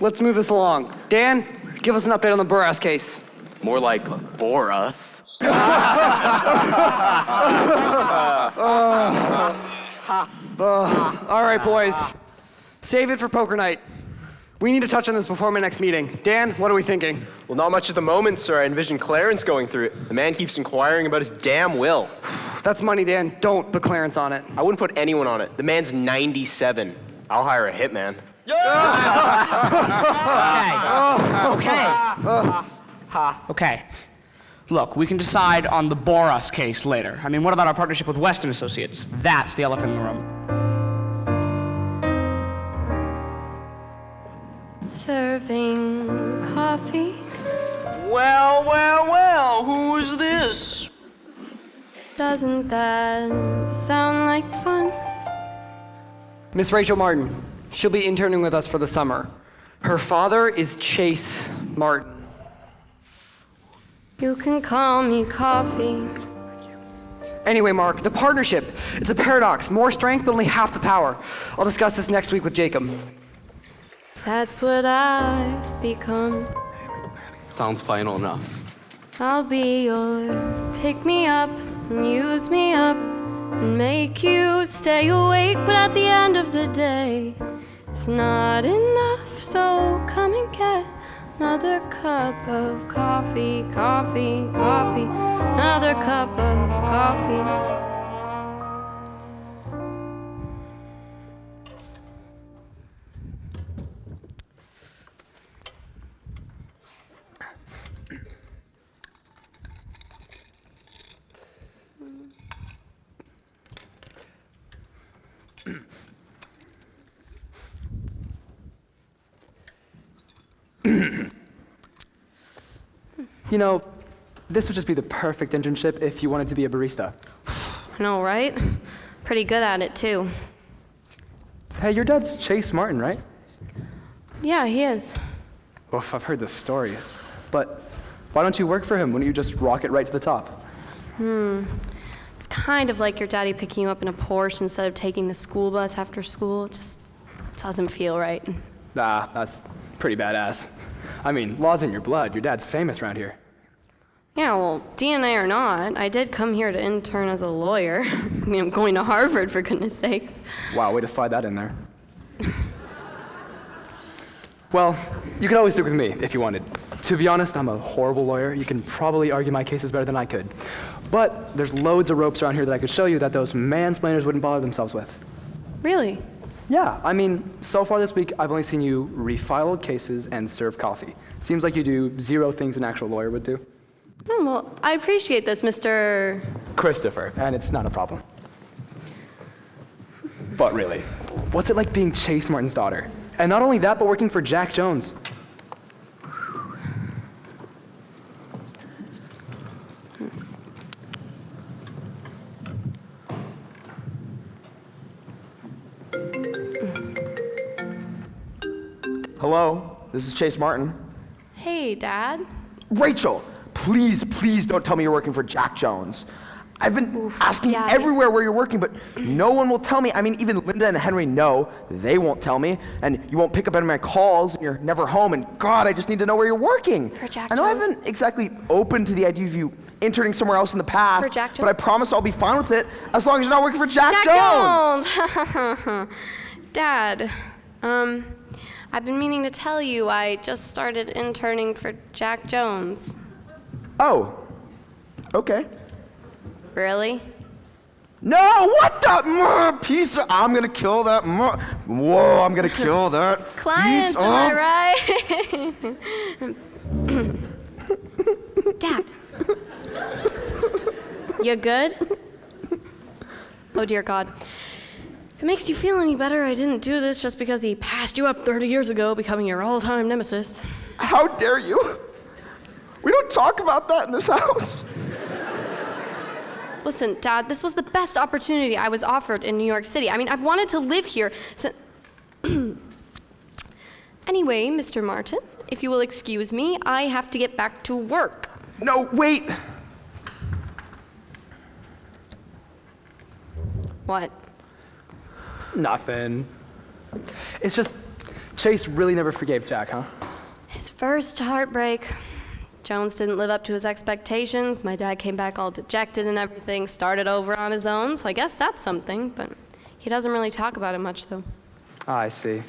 Let's move this along. Dan, give us an update on the Burras case. More like bore us. All right, boys. Save it for poker night. We need to touch on this before my next meeting. Dan, what are we thinking? Well, not much at the moment, sir. I envision Clarence going through it. The man keeps inquiring about his damn will. That's money, Dan. Don't put Clarence on it. I wouldn't put anyone on it. The man's 97. I'll hire a hitman. Okay. Look, we can decide on the Boras case later. I mean, what about our partnership with Weston Associates? That's the elephant in the room. Serving coffee. Well, who's this? Doesn't that sound like fun? Miss Rachel Martin. She'll be interning with us for the summer. Her father is Chase Martin. You can call me coffee. Anyway, Mark, the partnership. It's a paradox. More strength, but only half the power. I'll discuss this next week with Jacob. That's what I've become. Sounds final enough. I'll be your pick-me-up and use me up and make you stay awake, but at the end of the day, it's not enough, so come and get another cup of coffee, another cup of coffee. You know, this would just be the perfect internship if you wanted to be a barista. I know, right? Pretty good at it, too. Hey, your dad's Chase Martin, right? Yeah, he is. Oof, I've heard the stories. But why don't you work for him? Wouldn't you just rocket right to the top? It's kind of like your daddy picking you up in a Porsche instead of taking the school bus after school. It just doesn't feel right. Ah, that's pretty badass. I mean, law's in your blood. Your dad's famous around here. Yeah, well, DNA or not, I did come here to intern as a lawyer. I mean, I'm going to Harvard, for goodness sakes. Wow, way to slide that in there. Well, you could always stick with me if you wanted. To be honest, I'm a horrible lawyer. You can probably argue my cases better than I could. But there's loads of ropes around here that I could show you that those mansplainers wouldn't bother themselves with. Really? Yeah, I mean, so far this week, I've only seen you refile old cases and serve coffee. Seems like you do 0 things an actual lawyer would do. Oh, well, I appreciate this, Mr. Christopher, and it's not a problem. But really, what's it like being Chase Martin's daughter? And not only that, but working for Jack Jones. Hello, this is Chase Martin. Hey, Dad. Rachel, please don't tell me you're working for Jack Jones. I've been asking everywhere where you're working, but no one will tell me. I mean, even Linda and Henry know. They won't tell me. And you won't pick up any of my calls, and you're never home. And God, I just need to know where you're working. For Jack I know Jones? I haven't exactly open to the idea of you interning somewhere else in the past. For Jack Jones? But I promise I'll be fine with it as long as you're not working for Jack Jones. Dad, I've been meaning to tell you I just started interning for Jack Jones. Oh, okay. Really? No, what the piece of, I'm gonna kill that. Whoa, I'm gonna kill that. Clients, piece am of, I right? Dad. You good? Oh, dear God. If it makes you feel any better, I didn't do this just because he passed you up 30 years ago, becoming your all-time nemesis. How dare you? We don't talk about that in this house. Listen, Dad, this was the best opportunity I was offered in New York City. I mean, I've wanted to live here since... Anyway, Mr. Martin, if you will excuse me, I have to get back to work. No, wait. What? Nothing. It's just, Chase really never forgave Jack, huh? His first heartbreak. Jones didn't live up to his expectations. My dad came back all dejected and everything, started over on his own, so I guess that's something, but he doesn't really talk about it much, though. I see.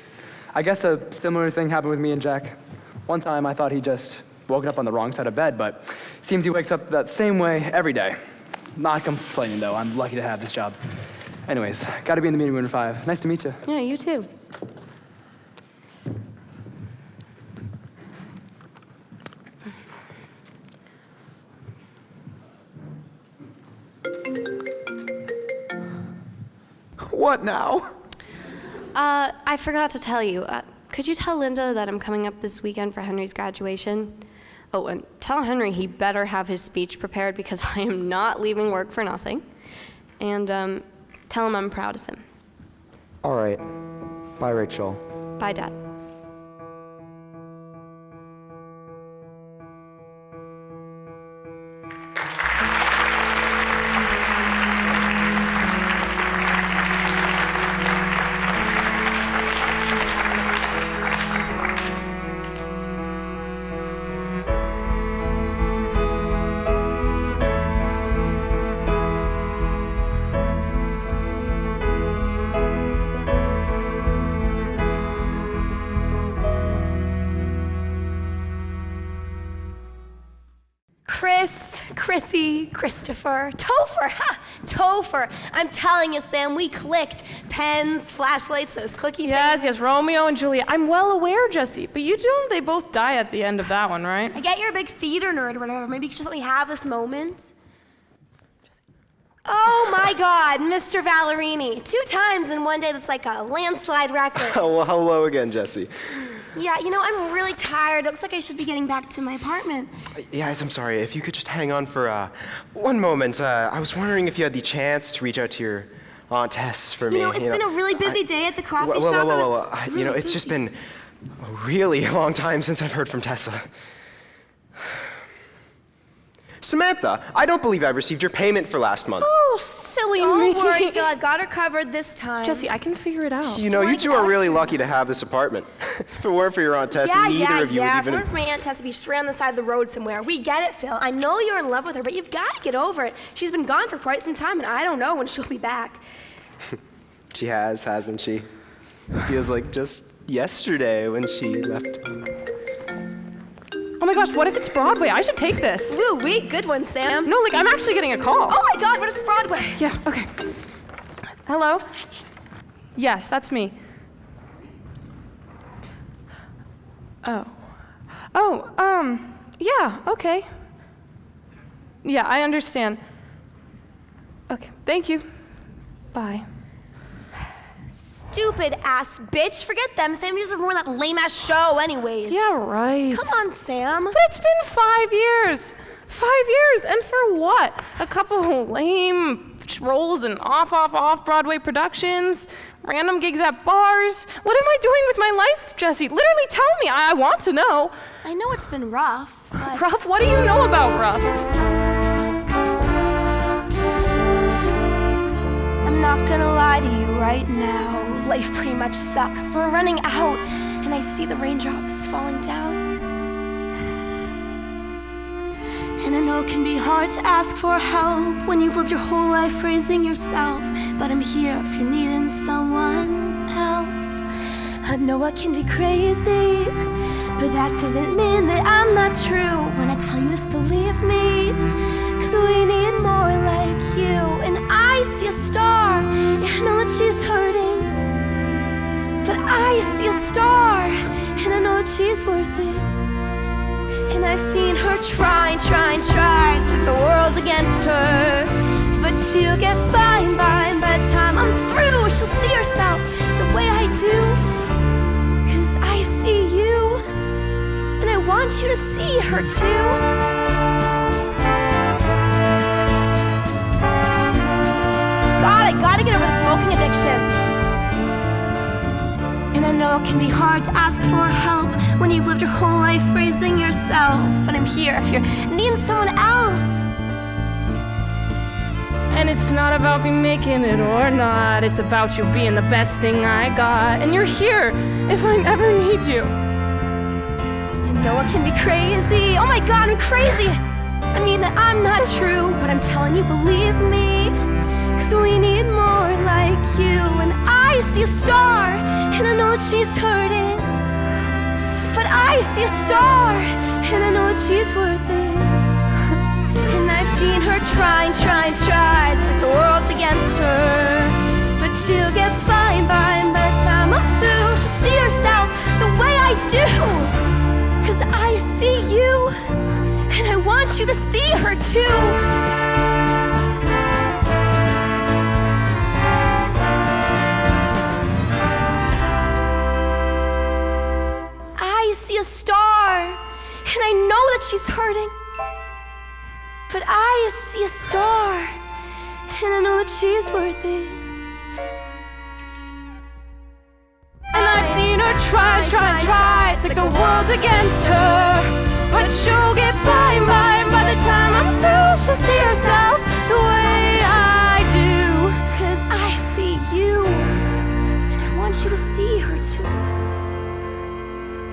I guess a similar thing happened with me and Jack. One time I thought he just woken up on the wrong side of bed, but seems he wakes up that same way every day. Not complaining, though. I'm lucky to have this job. Anyways, gotta be in the meeting room at 5. Nice to meet you. Yeah, you too. What now? I forgot to tell you. Could you tell Linda that I'm coming up this weekend for Henry's graduation? Oh, and tell Henry he better have his speech prepared because I am not leaving work for nothing. And tell him I'm proud of him. All right. Bye, Rachel. Bye, Dad. Chrissy, Christopher, Topher, Topher. I'm telling you, Sam, we clicked. Pens, flashlights, those clicky Yes, Romeo and Juliet. I'm well aware, Jesse, but you do they both die at the end of that one, right? I get you're a big theater nerd or whatever. Maybe you could just let me have this moment. Oh my my God, Mr. Ballerini. 2 times in one day, that's like a landslide record. Oh, well, hello again, Jesse. Yeah, I'm really tired. It looks like I should be getting back to my apartment. Yes, I'm sorry. If you could just hang on for one moment. I was wondering if you had the chance to reach out to your Aunt Tess for me. It's been a really busy day at the coffee shop. It's just been a really long time since I've heard from Tessa. Samantha, I don't believe I received your payment for last month. Oh, silly me. Don't worry, Phil. I've got her covered this time. Jesse, I can figure it out. You two are really lucky to have this apartment. If it weren't for your Aunt Tessa, neither of you would If it even... weren't for my Aunt Tessa, be straight on the side of the road somewhere. We get it, Phil. I know you're in love with her, but you've got to get over it. She's been gone for quite some time, and I don't know when she'll be back. She has, hasn't she? Feels like just yesterday when she left. Oh my gosh, what if it's Broadway? I should take this. Woo-wee, good one, Sam. No, I'm actually getting a call. Oh my God, but it's Broadway. Yeah, okay. Hello? Yes, that's me. Yeah, okay. Yeah, I understand. Okay, thank you. Bye. Stupid ass bitch. Forget them. Sam just more that lame ass show anyways. Yeah, right. Come on, Sam. But it's been 5 years. 5 years, and for what? A couple lame roles in off Broadway productions, random gigs at bars. What am I doing with my life, Jesse? Literally tell me. I want to know. I know it's been rough, but... Rough? What do you know about rough? I'm not gonna lie to you right now. Life pretty much sucks. We're running out, and I see the raindrops falling down. And I know it can be hard to ask for help when you've lived your whole life raising yourself. But I'm here if you're needing someone else. I know I can be crazy, but that doesn't mean that I'm not true. When I tell you this, believe me, 'cause we need more like you. And I see a star, yeah, I know that she's hurting, but I see a star, and I know that she's worth it. And I've seen her try. It's like the world's against her, but she'll get by, and by the time I'm through, she'll see herself the way I do. 'Cause I see you, and I want you to see her too. God, I gotta get over the smoking addiction. And I know it can be hard to ask for help when you've lived your whole life raising yourself. But I'm here if you're needing someone else. And it's not about me making it or not. It's about you being the best thing I got. And you're here if I ever need you. I know it can be crazy. Oh my God, I'm crazy. I mean that I'm not true, but I'm telling you, believe me. 'Cause we need more like you. And I see a star, and I know that she's hurting, but I see a star, and I know that she's worth it. And I've seen her try. It's like the world's against her, but she'll get by, and by the time I'm through, she'll see herself the way I do. 'Cause I see you, and I want you to see her too. I see a star, and I know that she's hurting, but I see a star, and I know that she's worth it. And I've seen her try. It's like the world's against her, but she'll get by, and by the time I'm through, she'll see herself the way I do. 'Cause I see you, and I want you to see her too.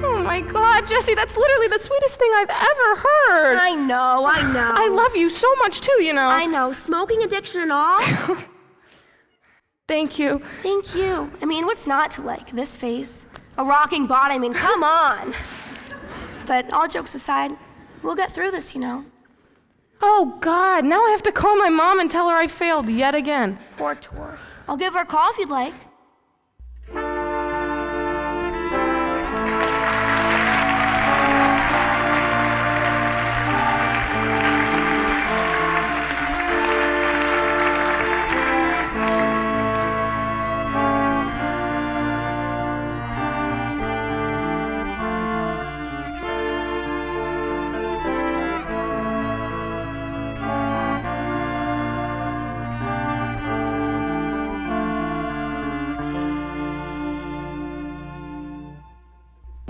Oh my God, Jesse, that's literally the sweetest thing I've ever heard. I know. I love you so much too, you know. I know, smoking addiction and all. Thank you. Thank you. I mean, what's not to like? This face, a rocking body, I mean, come on. But all jokes aside, we'll get through this, you know. Oh God, now I have to call my mom and tell her I failed yet again. Poor Tori. I'll give her a call if you'd like.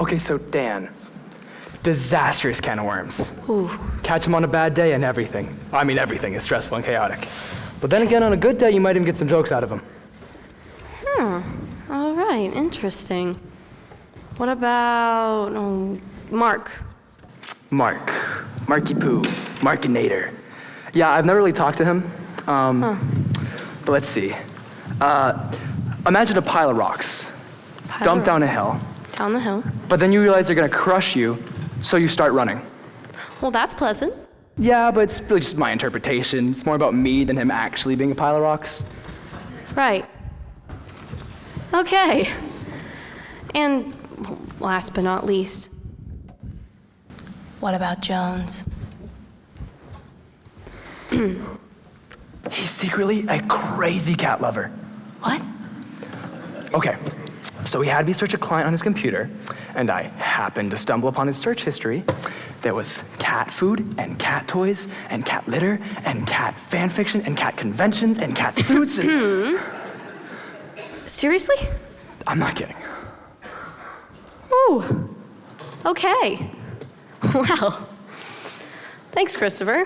Okay, so Dan. Disastrous can of worms. Ooh. Catch him on a bad day and everything. I mean, everything is stressful and chaotic. But then again, on a good day, you might even get some jokes out of him. All right, interesting. What about Mark? Marky Poo, Markinator. Yeah, I've never really talked to him. But let's see. Imagine a pile of rocks. Dump down a hill. Down the hill. But then you realize they're gonna crush you, so you start running. Well, that's pleasant. Yeah, but it's really just my interpretation. It's more about me than him actually being a pile of rocks. Right. Okay. And last but not least, what about Jones? He's secretly a crazy cat lover. What? Okay, so he had me search a client on his computer, and I happened to stumble upon his search history. There was cat food, and cat toys, and cat litter, and cat fan fiction, and cat conventions, and cat suits, and... Seriously? I'm not kidding. Ooh. Okay. Well, thanks, Christopher.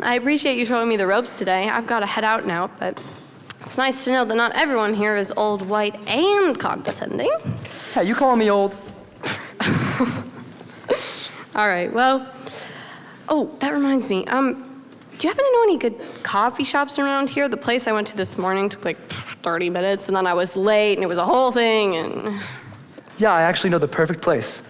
I appreciate you showing me the ropes today. I've got to head out now, but it's nice to know that not everyone here is old, white, and condescending. Hey, you calling me old? All right, well, oh, that reminds me. Do you happen to know any good coffee shops around here? The place I went to this morning took like 30 minutes, and then I was late, and it was a whole thing, and... Yeah, I actually know the perfect place.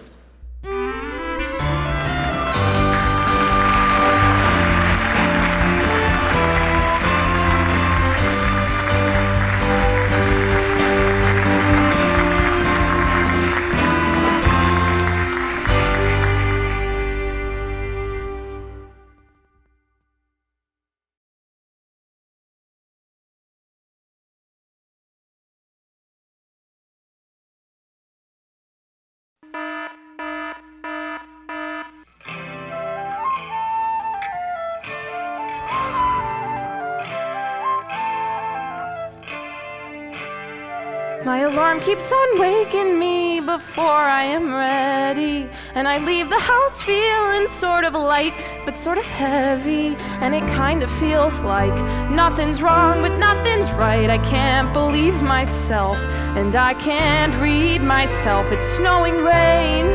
My alarm keeps on waking me before I am ready, and I leave the house feeling sort of light, but sort of heavy, and it kind of feels like nothing's wrong, but nothing's right. I can't believe myself, and I can't read myself. It's snowing rain,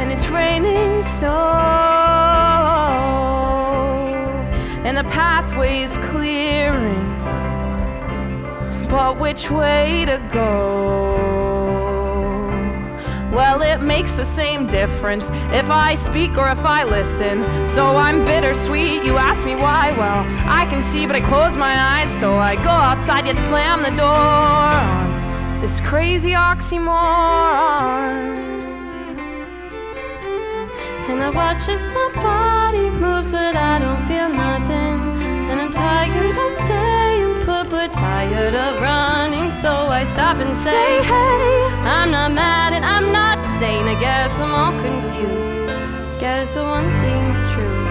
and it's raining snow, and the pathway's clearing. But which way to go? Well, it makes the same difference if I speak or if I listen. So I'm bittersweet, you ask me why. Well, I can see, but I close my eyes. So I go outside yet slam the door on this crazy oxymoron. And I watch as my body moves, but I don't feel nothing. And I'm tired of staying put, but tired of running. So I stop and say, hey, I'm not mad and I'm not sane. I guess I'm all confused. Guess the one thing's true.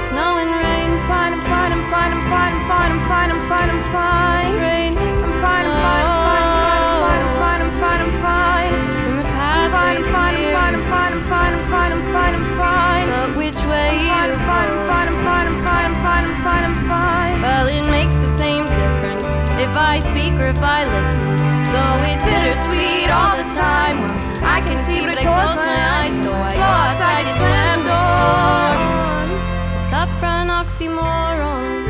Snow and rain, fine, I'm fine, I'm fine, I'm fine, I'm fine, I'm fine, I'm fine, I'm fine. It's raining, I'm fine, I'm fine, I'm fine, I'm fine, I'm fine, I'm fine, I'm fine. And the pathway's clear. I'm fine, I'm fine, I'm fine, I'm fine, I'm fine. But which way to go? I'm fine, I'm fine, I'm fine, I'm fine, I'm fine, I'm fine. Well, it makes the same difference if I speak or if I listen. So it's bittersweet all the time. I can see, but I close my eyes, so I go outside and slam door. It's up for an oxymoron.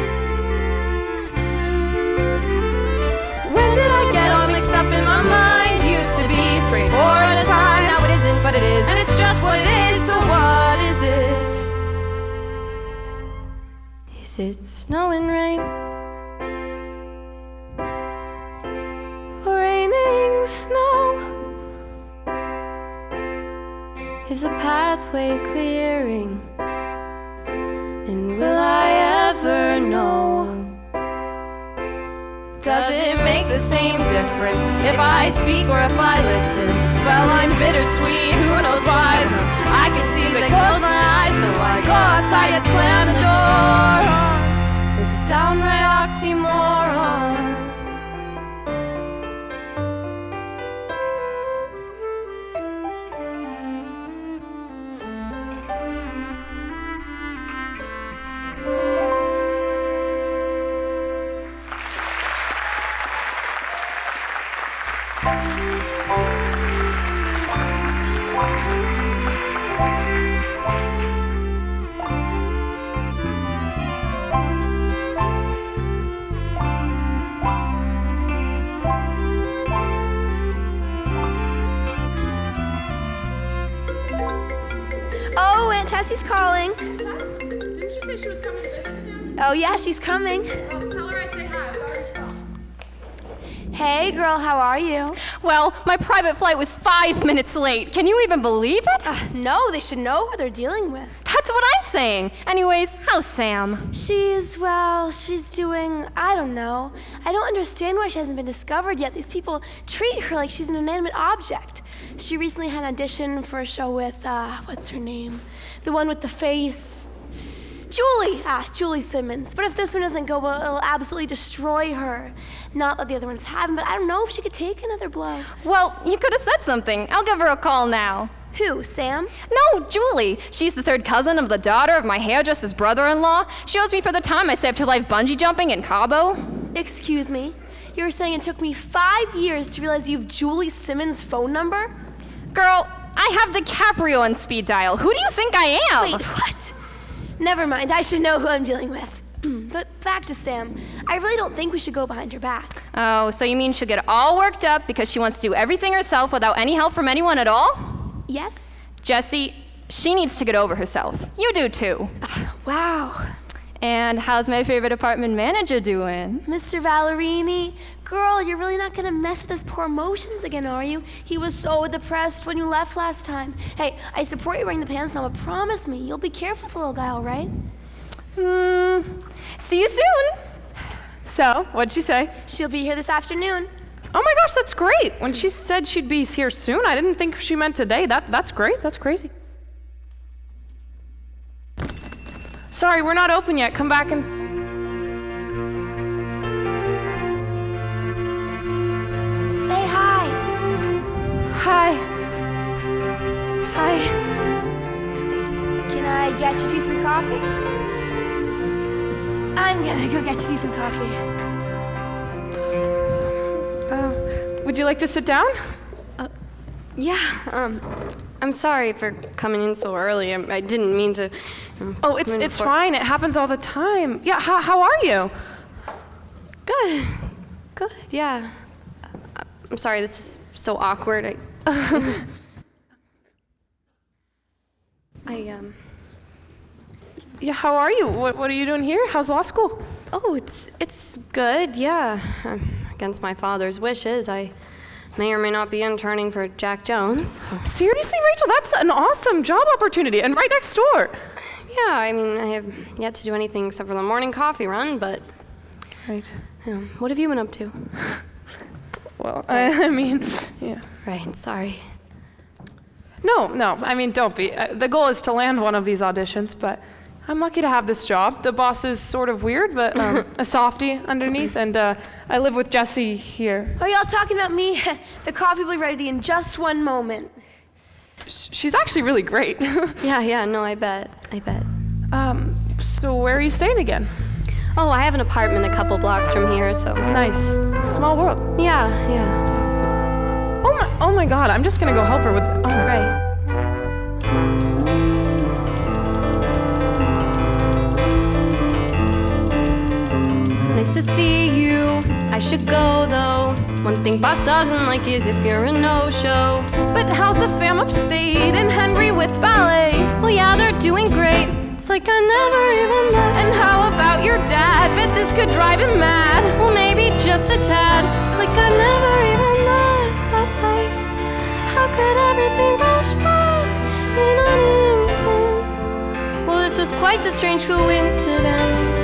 When did I get all mixed up in my mind? Used to be straightforward at a time. Now it isn't, but it is, and it's just what it is. So what is it? Is it snow and rain? Or raining snow? Is the pathway clearing? And will I ever know? Does it make the same difference if I speak or if I listen? Well, I'm bittersweet, who knows why? I can see, but I close my eyes, so I go outside and slam the door. This is downright oxymoron. Jesse's calling. Didn't you say she was coming to visit soon? Oh yeah, she's coming. Well, tell her I say hi. I've already stopped. Hey girl, how are you? Well, my private flight was 5 minutes late. Can you even believe it? No, they should know who they're dealing with. That's what I'm saying. Anyways, how's Sam? She's doing, I don't know. I don't understand why she hasn't been discovered yet. These people treat her like she's an inanimate object. She recently had an audition for a show with, what's her name? The one with the face. Julie Simmons. But if this one doesn't go well, it'll absolutely destroy her. Not that the other ones haven't, but I don't know if she could take another blow. Well, you could have said something. I'll give her a call now. Who, Sam? No, Julie. She's the third cousin of the daughter of my hairdresser's brother-in-law. She owes me for the time I saved her life bungee jumping in Cabo. Excuse me? You're saying it took me 5 years to realize you have Julie Simmons' phone number? Girl, I have DiCaprio on speed dial. Who do you think I am? Wait, what? Never mind, I should know who I'm dealing with. But back to Sam. I really don't think we should go behind her back. Oh, so you mean she'll get all worked up because she wants to do everything herself without any help from anyone at all? Yes? Jesse, she needs to get over herself. You do too. Wow. And how's my favorite apartment manager doing? Mr. Ballerini, girl, you're really not gonna mess with his poor emotions again, are you? He was so depressed when you left last time. Hey, I support you wearing the pants now, but promise me, you'll be careful with the little guy, all right? See you soon. So, what'd she say? She'll be here this afternoon. Oh my gosh, that's great. When she said she'd be here soon, I didn't think she meant today. That's great. That's crazy. Sorry, we're not open yet. Come back and... Say hi. Hi. Hi. Can I get you some coffee? I'm gonna go get you some coffee. Would you like to sit down? Yeah, I'm sorry for coming in so early. I didn't mean to. Oh, it's fine. It happens all the time. Yeah, how are you? Good, yeah. I'm sorry, this is so awkward. Yeah, how are you? What are you doing here? How's law school? Oh, it's good, yeah. Against my father's wishes, I may or may not be interning for Jack Jones. Seriously, Rachel? That's an awesome job opportunity, and right next door. Yeah, I mean, I have yet to do anything except for the morning coffee run, but... Right. Yeah. What have you been up to? Well, I mean, yeah. Right, sorry. No, I mean, don't be. The goal is to land one of these auditions, but I'm lucky to have this job. The boss is sort of weird, but a softie underneath, and I live with Jesse here. Are y'all talking about me? The coffee will be ready in just one moment. She's actually really great. Yeah, no, I bet. So where are you staying again? Oh, I have an apartment a couple blocks from here, so... Nice. Small world. Yeah. Oh my God, I'm just gonna go help her with... Oh, right. Nice to see you. I should go, though. One thing boss doesn't like is if you're a no-show. But how's the fam upstate and Henry with ballet? Well, yeah, they're doing great. It's like I never even left. And how about your dad? Bet this could drive him mad. Well, maybe just a tad. It's like I never even left that place. How could everything rush by in an instant? Well, this was quite the strange coincidence.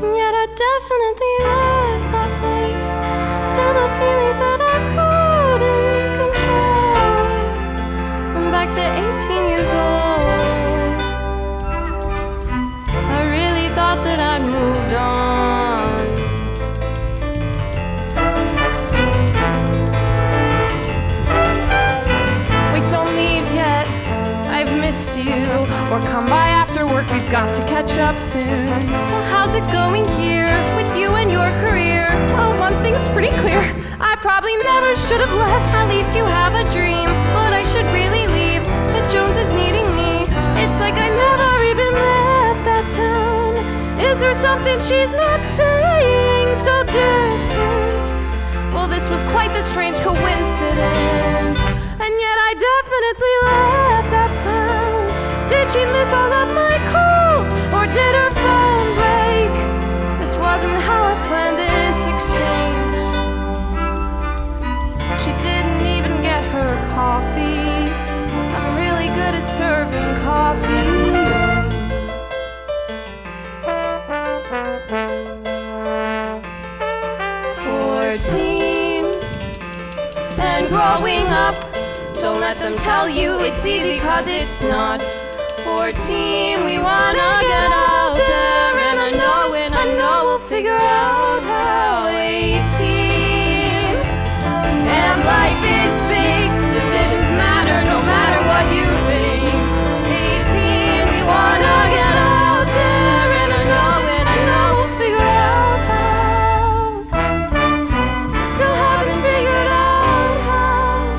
And yet I definitely left that place. Still those feelings that I couldn't control. I'm back to 18 years old. I really thought that I'd moved on. Wait, don't leave yet. I've missed you. Or come by after work, we've got to catch up soon. Well, how's it going here with you and your career? Well, one thing's pretty clear. I probably never should have left. At least you have a dream, but I should really leave. But Jones is needing me. It's like I never even left that town. Is there something she's not saying so distant? Well, this was quite the strange coincidence. And yet I definitely left that town. Did she miss all of my calls, or did her phone break? This wasn't how I planned this exchange. She didn't even get her coffee. I'm really good at serving coffee. 14 and growing up. Don't let them tell you it's easy, cause it's not. 14, we wanna get out there, and I know we'll figure out how. 18, and life is big, decisions matter no matter what you think. 18, we wanna get out there, and I know we'll figure out how. Still haven't figured out how.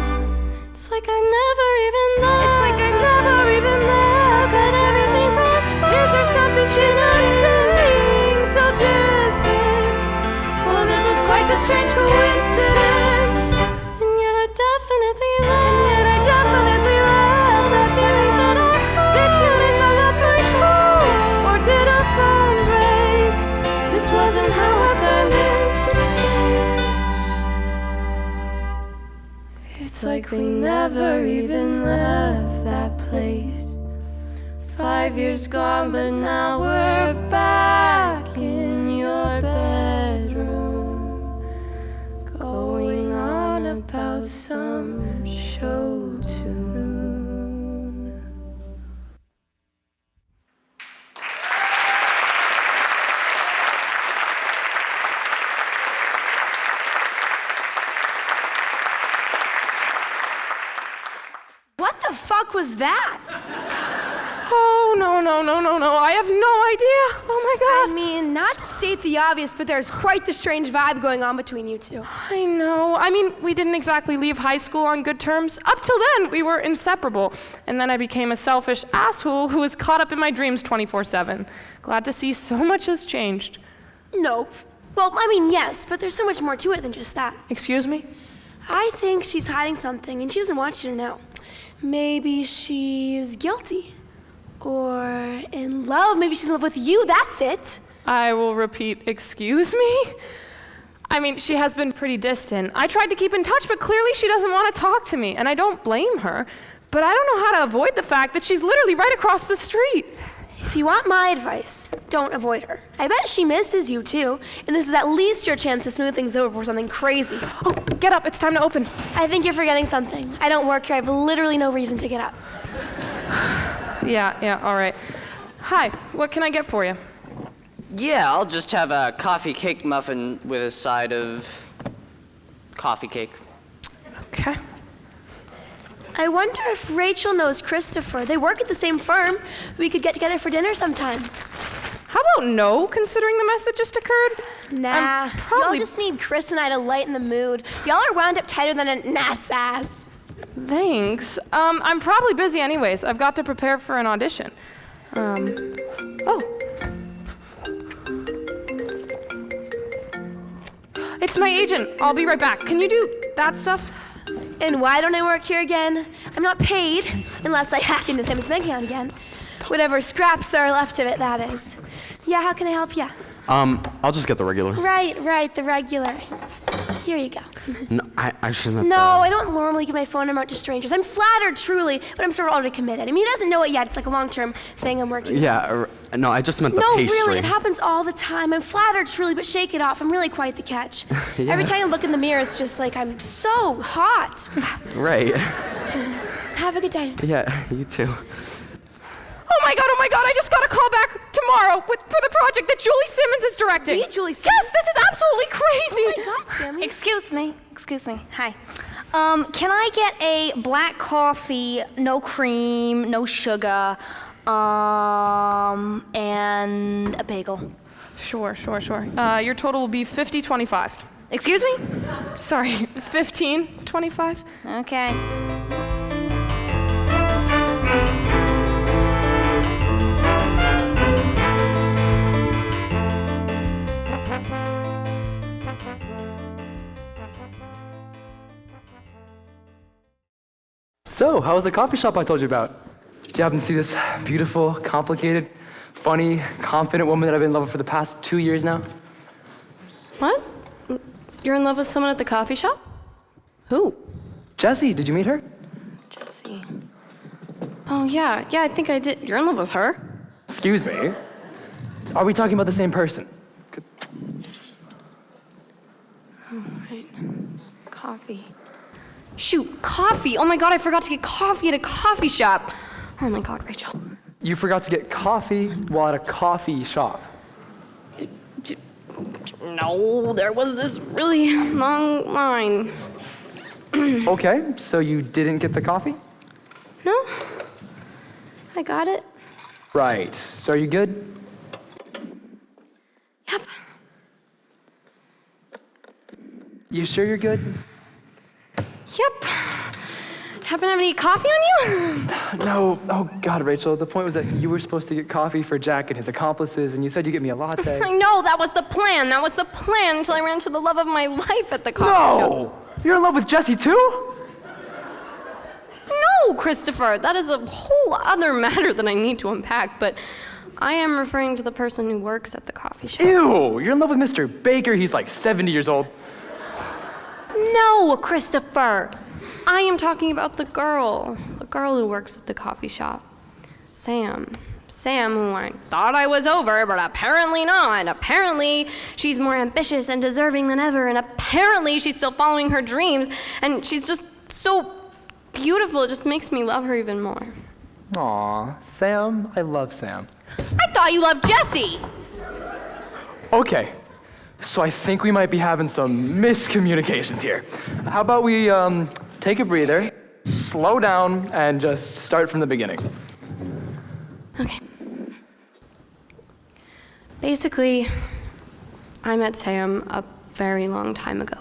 It's like I never even left. It's like I never even left. Got everything brushed by. Is there something she's not saying? So distant. Well, this was quite the strange coincidence. And yet I definitely left. Those feelings that I caught. Did she miss all of my calls, or did her phone break? This wasn't how I planned this exchange. It's like we never even left that place. 5 years gone, but now we're back in your bedroom, going on about some show tune. What the fuck was that? Oh, no. I have no idea. Oh my God. I mean, not to state the obvious, but there's quite the strange vibe going on between you two. I know. I mean, we didn't exactly leave high school on good terms. Up till then, we were inseparable. And then I became a selfish asshole who was caught up in my dreams 24/7. Glad to see so much has changed. Nope. Well, I mean, yes, but there's so much more to it than just that. Excuse me? I think she's hiding something, and she doesn't want you to know. Maybe she's guilty. Or in love. Maybe she's in love with you. That's it. I will repeat, excuse me? I mean, she has been pretty distant. I tried to keep in touch, but clearly she doesn't want to talk to me, and I don't blame her. But I don't know how to avoid the fact that she's literally right across the street. If you want my advice, don't avoid her. I bet she misses you too, and this is at least your chance to smooth things over before something crazy. Oh, get up, it's time to open. I think you're forgetting something. I don't work here, I have literally no reason to get up. Yeah, all right. Hi, what can I get for you? Yeah, I'll just have a coffee cake muffin with a side of coffee cake. Okay. I wonder if Rachel knows Christopher. They work at the same firm. We could get together for dinner sometime. How about no, considering the mess that just occurred? Nah, y'all just need Chris and I to lighten the mood. Y'all are wound up tighter than a gnat's ass. Thanks. I'm probably busy anyways. I've got to prepare for an audition. Oh. It's my agent. I'll be right back. Can you do that stuff? And why don't I work here again? I'm not paid, unless I hack into Sam's bank account again. Whatever scraps there are left of it, that is. Yeah, how can I help you? I'll just get the regular. Right, the regular. Here you go. No, I shouldn't. No, I don't normally give my phone number out to strangers. I'm flattered, truly, but I'm sort of already committed. I mean, he doesn't know it yet. It's like a long-term thing I'm working on. Yeah, no, I just meant the no, pastry. No, really, it happens all the time. I'm flattered, truly, but shake it off. I'm really quite the catch. Yeah. Every time I look in the mirror, it's just like I'm so hot. Right. Have a good day. Yeah, you too. Oh my God, I just got a call back tomorrow for the project that Julie Simmons is directing. Me, Julie Simmons? Yes, this is absolutely crazy. Oh my God, Sammy. Excuse me. Hi. Can I get a black coffee, no cream, no sugar, and a bagel? Sure. Your total will be $50.25. Excuse me? Sorry, $15.25. Okay. So, how was the coffee shop I told you about? you happen to see this beautiful, complicated, funny, confident woman that I've been in love with for the past 2 years now? What? You're in love with someone at the coffee shop? Who? Jessie, did you meet her? Jessie. Oh, yeah, I think I did. You're in love with her? Excuse me. Are we talking about the same person? Oh, right. Coffee. Shoot, coffee! Oh my god, I forgot to get coffee at a coffee shop. Oh my god, Rachel. You forgot to get coffee while at a coffee shop. No, there was this really long line. Okay, so you didn't get the coffee? No, I got it. Right, so are you good? Yep. You sure you're good? Yep. Happen to have any coffee on you? No, oh God, Rachel, the point was that you were supposed to get coffee for Jack and his accomplices, and you said you'd get me a latte. I know, that was the plan. That was the plan until I ran into the love of my life at the coffee shop. No! You're in love with Jessie too? No, Christopher, that is a whole other matter that I need to unpack, but I am referring to the person who works at the coffee shop. Ew, you're in love with Mr. Baker, he's like 70 years old. No, Christopher. I am talking about the girl who works at the coffee shop. Sam, who I thought I was over, but apparently not. Apparently, she's more ambitious and deserving than ever, and apparently she's still following her dreams, and she's just so beautiful, it just makes me love her even more. Aw, Sam, I love Sam. I thought you loved Jessie! Okay, so I think we might be having some miscommunications here. How about we take a breather, slow down, and just start from the beginning. Okay. Basically, I met Sam a very long time ago.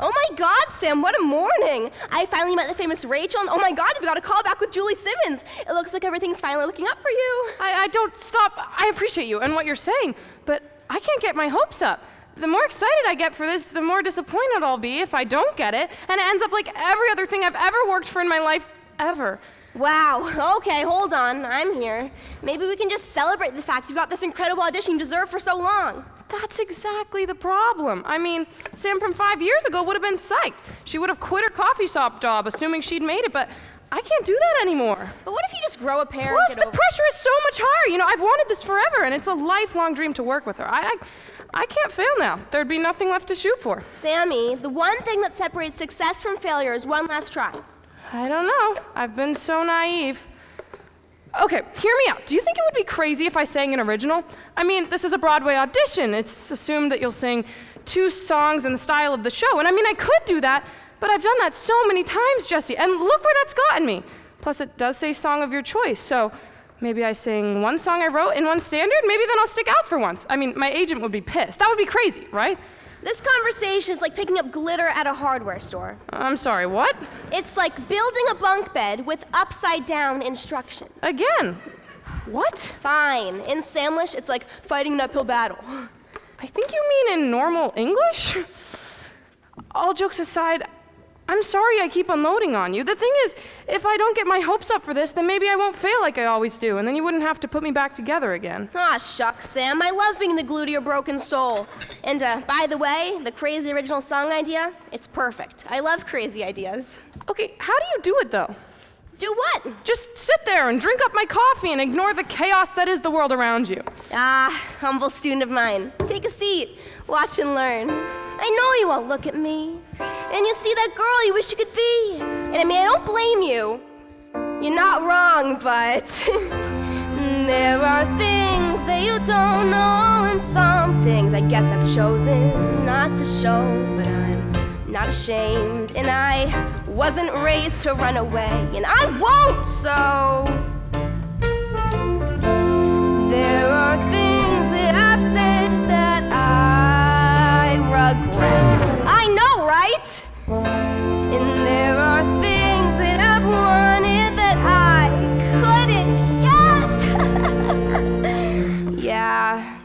Oh my God, Sam, what a morning! I finally met the famous Rachel, and oh my God, you've got a call back with Julie Simmons. It looks like everything's finally looking up for you. I don't stop. I appreciate you and what you're saying, but I can't get my hopes up. The more excited I get for this, the more disappointed I'll be if I don't get it, and it ends up like every other thing I've ever worked for in my life, ever. Wow, okay, hold on, I'm here. Maybe we can just celebrate the fact you got this incredible audition you deserved for so long. That's exactly the problem. I mean, Sam from 5 years ago would have been psyched. She would have quit her coffee shop job, assuming she'd made it, but I can't do that anymore. But what if you just grow a pair Plus, and the get over pressure is so much higher. You know, I've wanted this forever, and it's a lifelong dream to work with her. I can't fail now. There'd be nothing left to shoot for. Sammy, the one thing that separates success from failure is one last try. I don't know. I've been so naive. Okay, hear me out. Do you think it would be crazy if I sang an original? I mean, this is a Broadway audition. It's assumed that you'll sing 2 songs in the style of the show. And I mean, I could do that, but I've done that so many times, Jessie, and look where that's gotten me. Plus, it does say song of your choice, so maybe I sing one song I wrote in one standard, maybe then I'll stick out for once. I mean, my agent would be pissed. That would be crazy, right? This conversation is like picking up glitter at a hardware store. I'm sorry, what? It's like building a bunk bed with upside-down instructions. Again? What? Fine. In Samlish, it's like fighting an uphill battle. I think you mean in normal English? All jokes aside, I'm sorry I keep unloading on you. The thing is, if I don't get my hopes up for this, then maybe I won't fail like I always do, and then you wouldn't have to put me back together again. Aw, shucks, Sam. I love being the glue to your broken soul. And by the way, the crazy original song idea, it's perfect. I love crazy ideas. Okay, how do you do it, though? Do what? Just sit there and drink up my coffee and ignore the chaos that is the world around you. Ah, humble student of mine. Take a seat. Watch and learn. I know you won't look at me. And you see that girl you wish you could be. And I mean, I don't blame you. You're not wrong, but there are things that you don't know, and some things I guess I've chosen not to show, but I'm not ashamed, and I wasn't raised to run away, and I won't, so there are things that I've said that I regret. friends. I know, right? And there are things that I've wanted that I couldn't get. Yeah.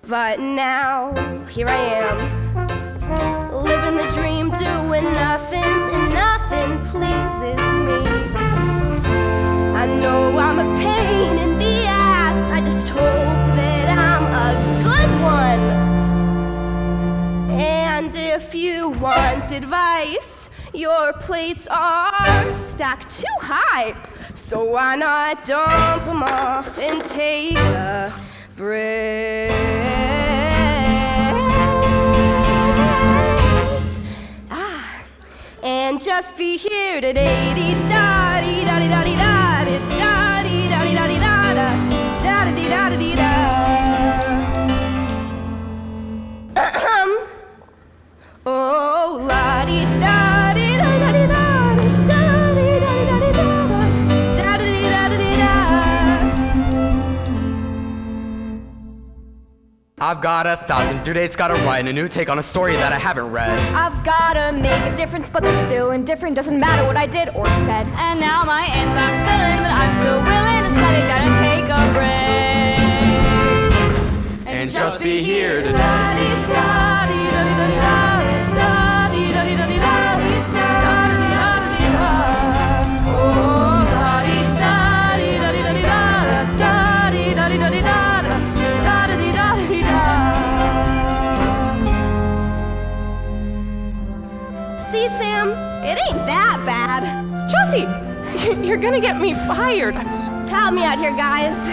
But now, here I am, living the dream, doing nothing, and nothing pleases me. I know I'm a pain in the ass, I just hope that I'm a good one. And if you want advice, your plates are stacked too high, so why not dump them off and take a break? And just be here today, dee da dee da dee da dee da dee da dee da dee da dee da da dee da dee da. Oh la dee da dee da da dee da dee da dee da dee da dee da da dee da dee da. I've got 1,000 due dates, gotta write a new take on a story that I haven't read. I've gotta make a difference, but they're still indifferent. Doesn't matter what I did or said. And now my inbox filling, but I'm still willing to set it down and take a break. And just be here today. See, Sam, it ain't that bad. Chelsea, you're gonna get me fired. Help me out here, guys.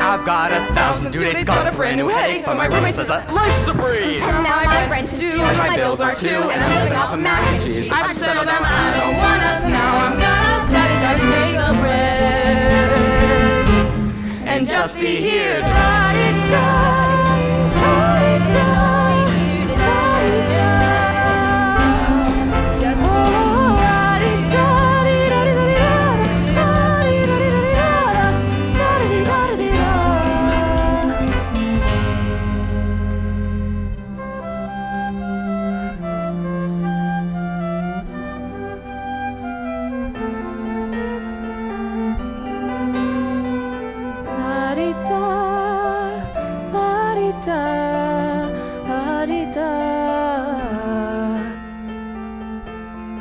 I've got 1,000 due dates, got a brand new headache, but my roommate says that life's a breeze. And now my rent is due, and my bills are too, and I'm living off of mac and cheese. I've settled down, I don't want us, now I'm gonna set it down and take a break. And just be here.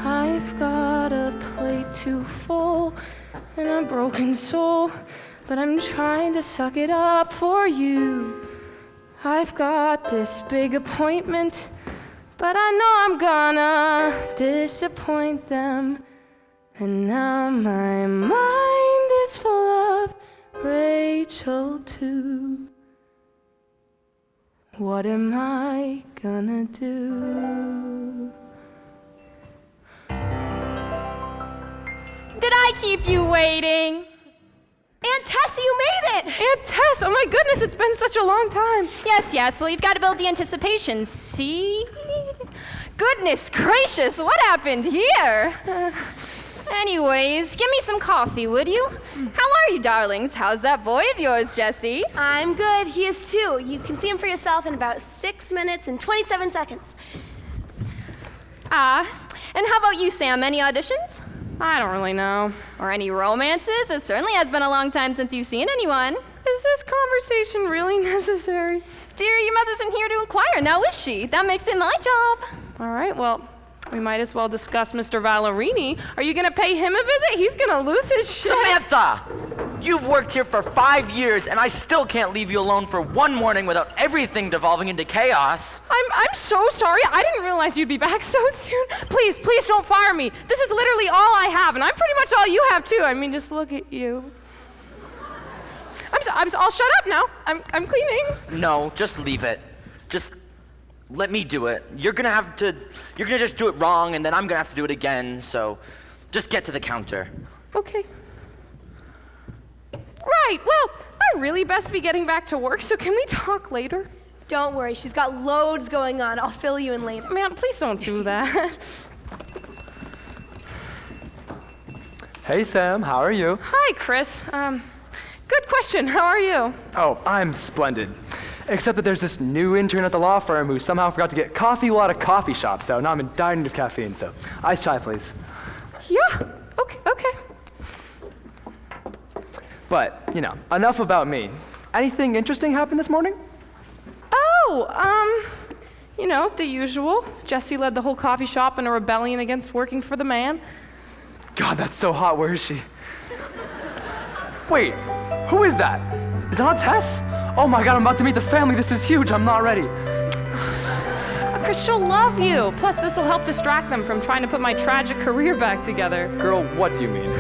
I've got a plate too full and a broken soul, but I'm trying to suck it up for you. I've got this big appointment, but I know I'm gonna disappoint them. And now my mind is full of Rachel too. What am I gonna do? Did I keep you waiting? Aunt Tess, you made it! Aunt Tess, oh my goodness, it's been such a long time. Yes, well, you've got to build the anticipation, see? Goodness gracious, what happened here? Anyways, give me some coffee, would you? How are you, darlings? How's that boy of yours, Jesse? I'm good, he is too. You can see him for yourself in about 6 minutes and 27 seconds. And how about you, Sam? Any auditions? I don't really know. Or any romances? It certainly has been a long time since you've seen anyone. Is this conversation really necessary? Dear, your mother's in here to inquire, now is she? That makes it my job. All right, well, we might as well discuss Mr. Vallerini. Are you gonna pay him a visit? He's gonna lose his shit. Samantha! You've worked here for 5 years, and I still can't leave you alone for one morning without everything devolving into chaos. I'm so sorry. I didn't realize you'd be back so soon. Please don't fire me. This is literally all I have, and I'm pretty much all you have too. I mean, just look at you. I'll shut up now. I'm cleaning. No, just leave it. Just let me do it. You're gonna just do it wrong, and then I'm gonna have to do it again, so just get to the counter. Okay. Right, well, I really best be getting back to work, so can we talk later? Don't worry, she's got loads going on. I'll fill you in later. Man, please don't do that. Hey, Sam, how are you? Hi, Chris. Good question. How are you? Oh, I'm splendid. Except that there's this new intern at the law firm who somehow forgot to get coffee while at a coffee shop, so now I'm in dire need of caffeine, so iced chai, please. Yeah, okay. But, enough about me. Anything interesting happened this morning? Oh, the usual. Jessie led the whole coffee shop in a rebellion against working for the man. God, that's so hot. Where is she? Wait, who is that? Is that Aunt Tess? Oh my God, I'm about to meet the family. This is huge. I'm not ready. Chris, she'll love you. Plus, this will help distract them from trying to put my tragic career back together. Girl, what do you mean?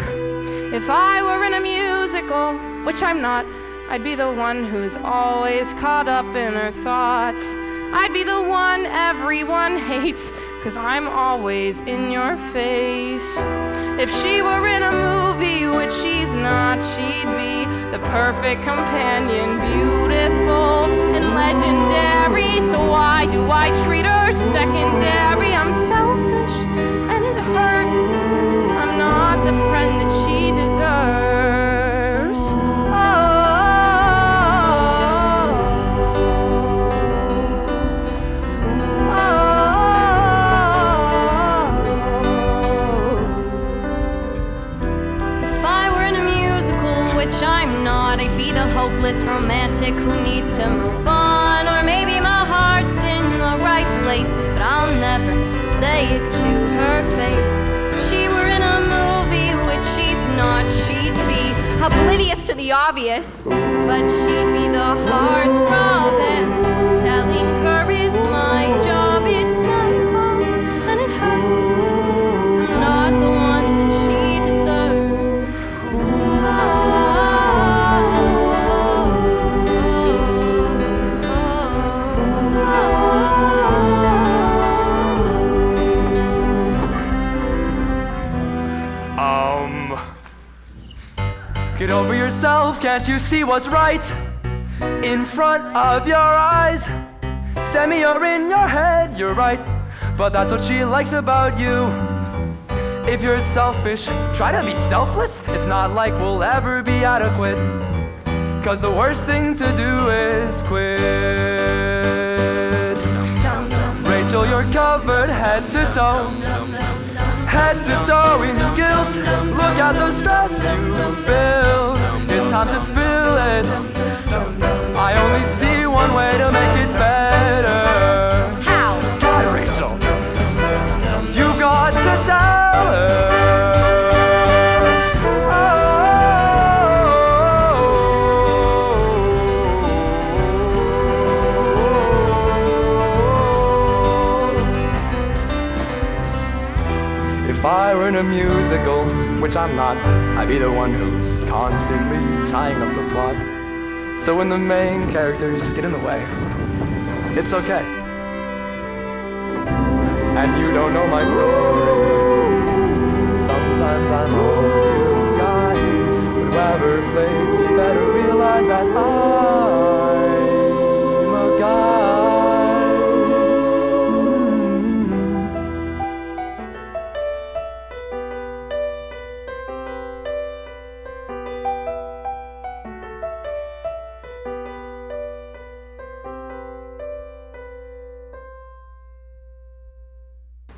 If I were in a musical, which I'm not, I'd be the one who's always caught up in her thoughts. I'd be the one everyone hates, 'cause I'm always in your face. If she were in a movie, which she's not, she'd be the perfect companion, beautiful and legendary. So why do I treat her secondary? I'm selfish and it hurts. I'm not the friend that she deserves. I'm not, I'd be the hopeless romantic who needs to move on. Or maybe my heart's in the right place, but I'll never say it to her face. If she were in a movie, which she's not, she'd be oblivious to the obvious, but she'd be the heartthrob, and telling her is my job. It's my fault and it hurts. I'm not the one that she deserves. Get over yourself, can't you see what's right in front of your eyes? Sammy, you're in your head, you're right, but that's what she likes about you. If you're selfish, try to be selfless. It's not like we'll ever be adequate, 'cause the worst thing to do is quit. Rachel, you're covered head to toe. Head to toe in guilt. Look at the stress you've built. It's time to spill it. I only see one way to make it better. How? God, Rachel, you've got to tell her. If I were in a musical, which I'm not, I'd be the one who's constantly tying up the plot. So when the main characters get in the way, it's okay. And you don't know my story. Sometimes I'm hoping God would whoever plays me better realize that I'm a guy.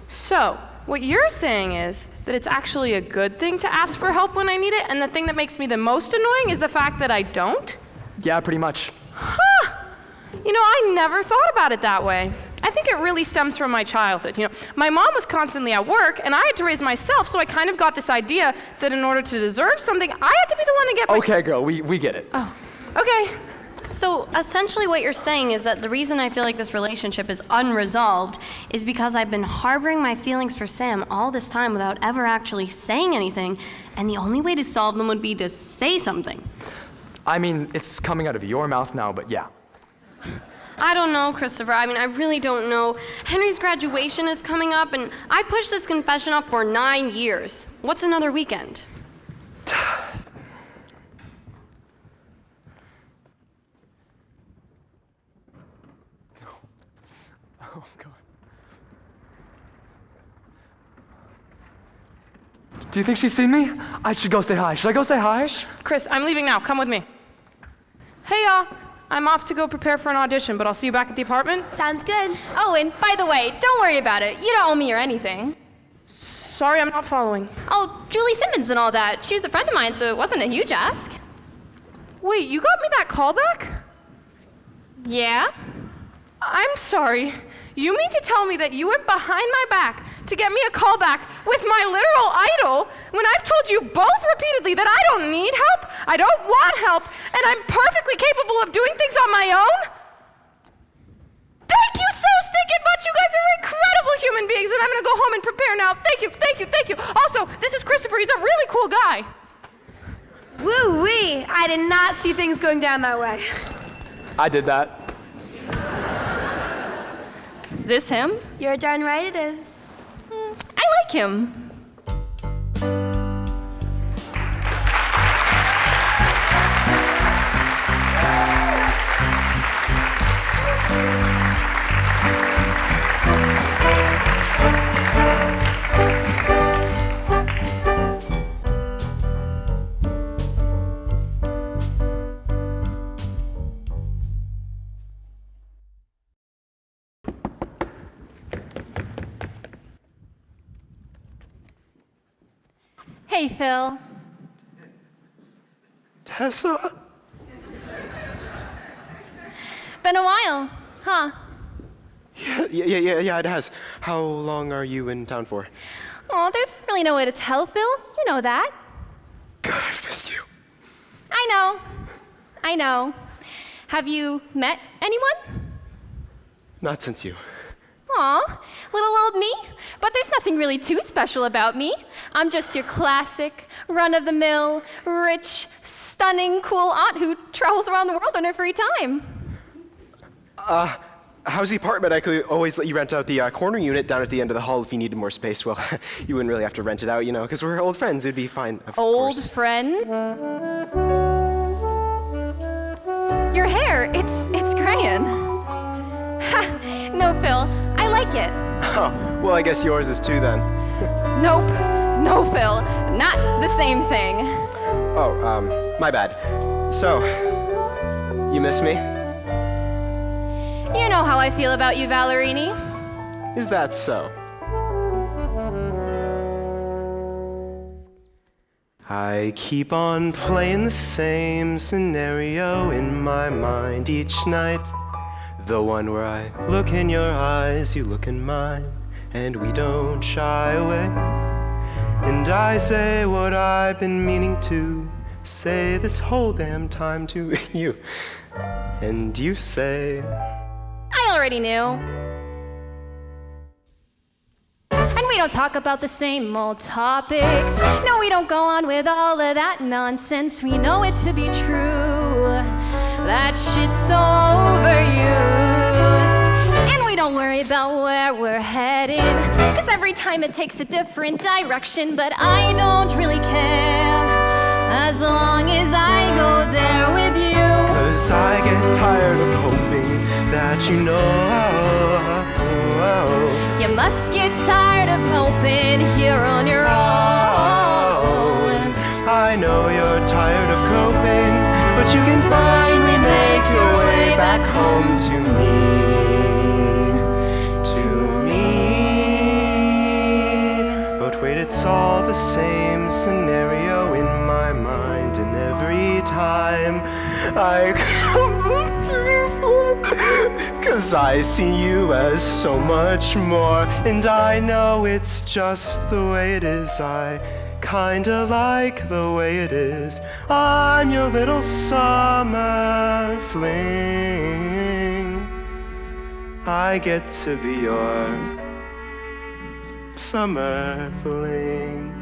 So, what you're saying is that it's actually a good thing to ask for help when I need it, and the thing that makes me the most annoying is the fact that I don't? Yeah, pretty much. Huh! I never thought about it that way. I think it really stems from my childhood. My mom was constantly at work, and I had to raise myself, so I kind of got this idea that in order to deserve something, I had to be the one to get my... Okay, girl, we get it. Oh, okay. So essentially what you're saying is that the reason I feel like this relationship is unresolved is because I've been harboring my feelings for Sam all this time without ever actually saying anything, and the only way to solve them would be to say something. I mean, it's coming out of your mouth now, but yeah. I don't know, Christopher. I really don't know. Henry's graduation is coming up, and I pushed this confession up for 9 years. What's another weekend? Oh, God. Do you think she's seen me? I should go say hi. Should I go say hi? Shh, Chris, I'm leaving now. Come with me. I'm off to go prepare for an audition, but I'll see you back at the apartment. Sounds good. Oh, and by the way, don't worry about it. You don't owe me or anything. Sorry, I'm not following. Oh, Julie Simmons and all that. She was a friend of mine, so it wasn't a huge ask. Wait, you got me that callback? Yeah? I'm sorry. You mean to tell me that you went behind my back to get me a callback with my literal idol when I've told you both repeatedly that I don't need help, I don't want help, and I'm perfectly capable of doing things on my own? Thank you so stinking much. You guys are incredible human beings, and I'm gonna go home and prepare now. Thank you, thank you, thank you. Also, this is Christopher. He's a really cool guy. Woo-wee, I did not see things going down that way. I did that. This him? You're darn right it is. I like him. Hey, Phil. Tessa? Been a while, huh? Yeah, it has. How long are you in town for? Oh, there's really no way to tell, Phil. You know that. God, I've missed you. I know. Have you met anyone? Not since you. Aw, little old me. But there's nothing really too special about me. I'm just your classic, run-of-the-mill, rich, stunning, cool aunt who travels around the world on her free time. How's the apartment? I could always let you rent out the corner unit down at the end of the hall if you needed more space. Well, you wouldn't really have to rent it out, because we're old friends. It'd be fine, of Old course. friends? Your hair, it's graying. Ha! No, Phil, I like it. Oh, well, I guess yours is too then. Nope. No, Phil, not the same thing. Oh, my bad. So, you miss me? You know how I feel about you, Valerini. Is that so? I keep on playing the same scenario in my mind each night. The one where I look in your eyes, you look in mine, and we don't shy away. And I say what I've been meaning to say this whole damn time to you. And you say... I already knew. And we don't talk about the same old topics. No, we don't go on with all of that nonsense. We know it to be true. That shit's so overused. And we don't worry about where we're headed, 'cause every time it takes a different direction. But I don't really care, as long as I go there with you. 'Cause I get tired of hoping that you know. You must get tired of hoping here on your own. I know you're tired of coping, but you can finally make your way back home to me. But wait, it's all the same scenario in my mind, and every time I come 'cause I see you as so much more, and I know it's just the way it is. I kinda like the way it is. I'm your little summer fling. I get to be your summer fling.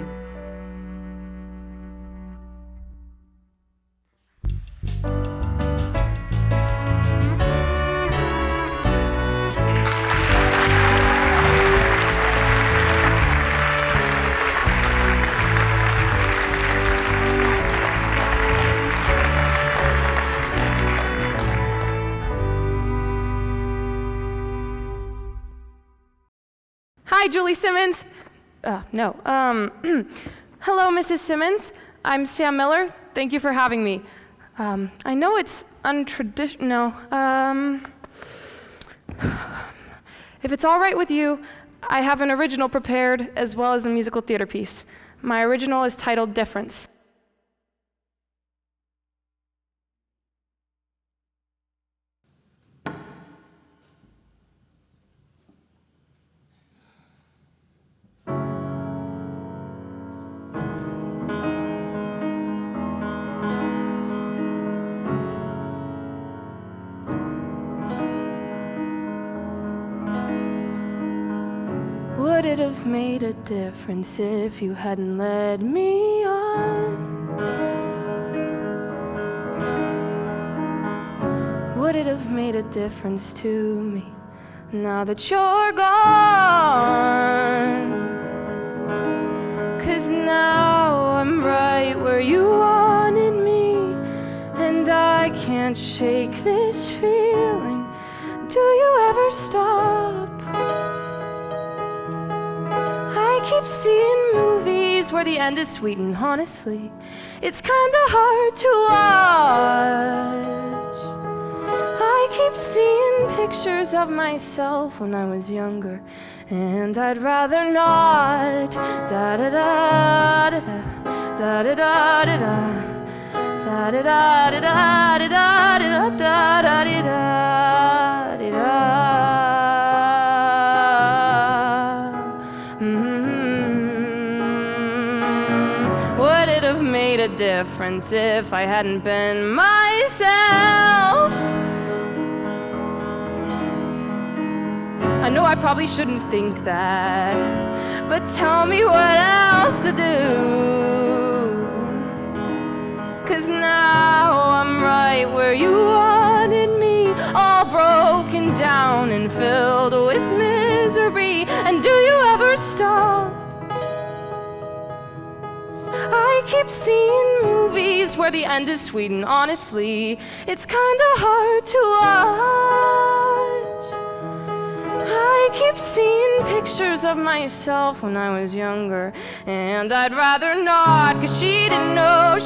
Hi, Julie Simmons. Hello, Mrs. Simmons. I'm Sam Miller. Thank you for having me. I know it's untraditional. If it's all right with you, I have an original prepared as well as a musical theater piece. My original is titled Difference. Would it have made a difference if you hadn't led me on? Would it have made a difference to me now that you're gone? 'Cause now I'm right where you wanted me, and I can't shake this feeling. Do you ever stop? I keep seeing movies where the end is sweet, and honestly, it's kinda hard to watch. I keep seeing pictures of myself when I was younger, and I'd rather not. Da da da da da da da da da da da da da da da da da da da. Would it have made a difference if I hadn't been myself? I know I probably shouldn't think that, but tell me what else to do. 'Cause now I'm right where you wanted me, all broken down and filled with misery. And do you ever stop? I keep seeing movies where the end is sweet, and honestly, it's kinda hard to watch. I keep seeing pictures of myself when I was younger, and I'd rather not. 'Cause she didn't know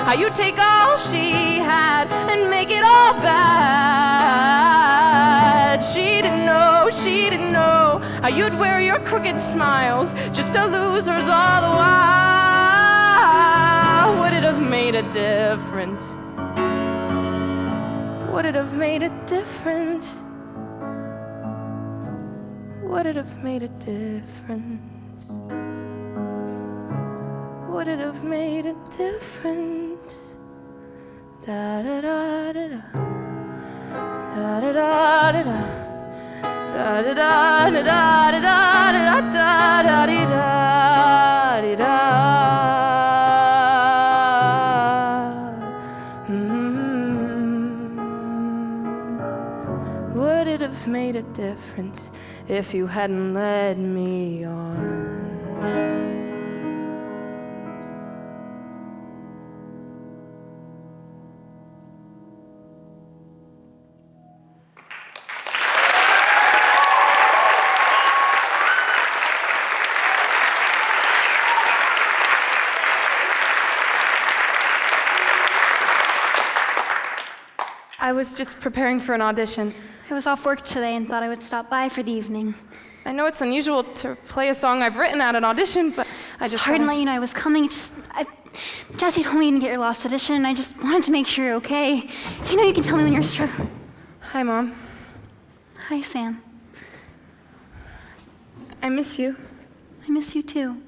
how you take all she had and make it all bad. She didn't know how you'd wear your crooked smiles just to losers all the while. Would it have made a difference? Would it have made a difference? Would it have made a difference? Would it have made a difference? Da da da da da da da da da da da da da da da da da. Would it have made a difference if you hadn't led me on? I was just preparing for an audition. I was off work today and thought I would stop by for the evening. I know it's unusual to play a song I've written at an audition, but I just... Sorry to let you know I was coming. Jesse told me you didn't get your last audition, and I just wanted to make sure you're okay. You know you can tell me when you're struggling. Hi, Mom. Hi, Sam. I miss you. I miss you too.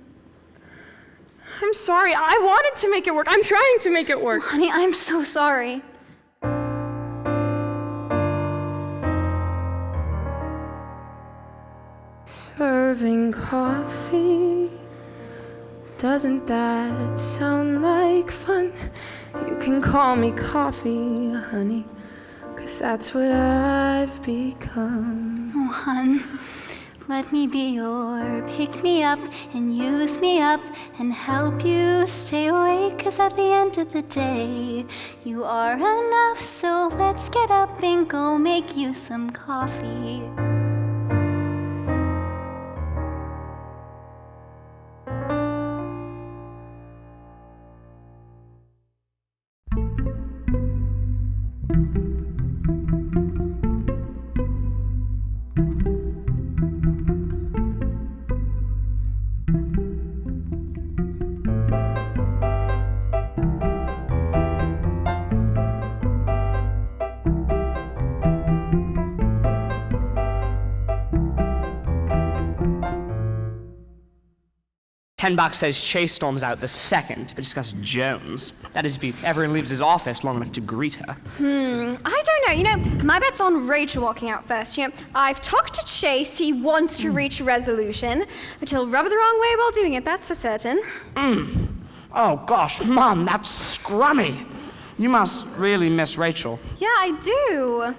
I'm sorry. I wanted to make it work. I'm trying to make it work. Honey, I'm so sorry. Serving coffee, doesn't that sound like fun? You can call me Coffee, honey, 'cause that's what I've become. Oh, hon, let me be your pick-me-up and use me up and help you stay awake, 'cause at the end of the day, you are enough, so let's get up and go make you some coffee. $10 says Chase storms out the second to discuss Jones. That is if he ever leaves his office long enough to greet her. I don't know. You know, my bet's on Rachel walking out first. You know, I've talked to Chase. He wants to reach a resolution, but he'll rub it the wrong way while doing it, that's for certain. Oh gosh, Mom, that's scrummy. You must really miss Rachel. Yeah, I do.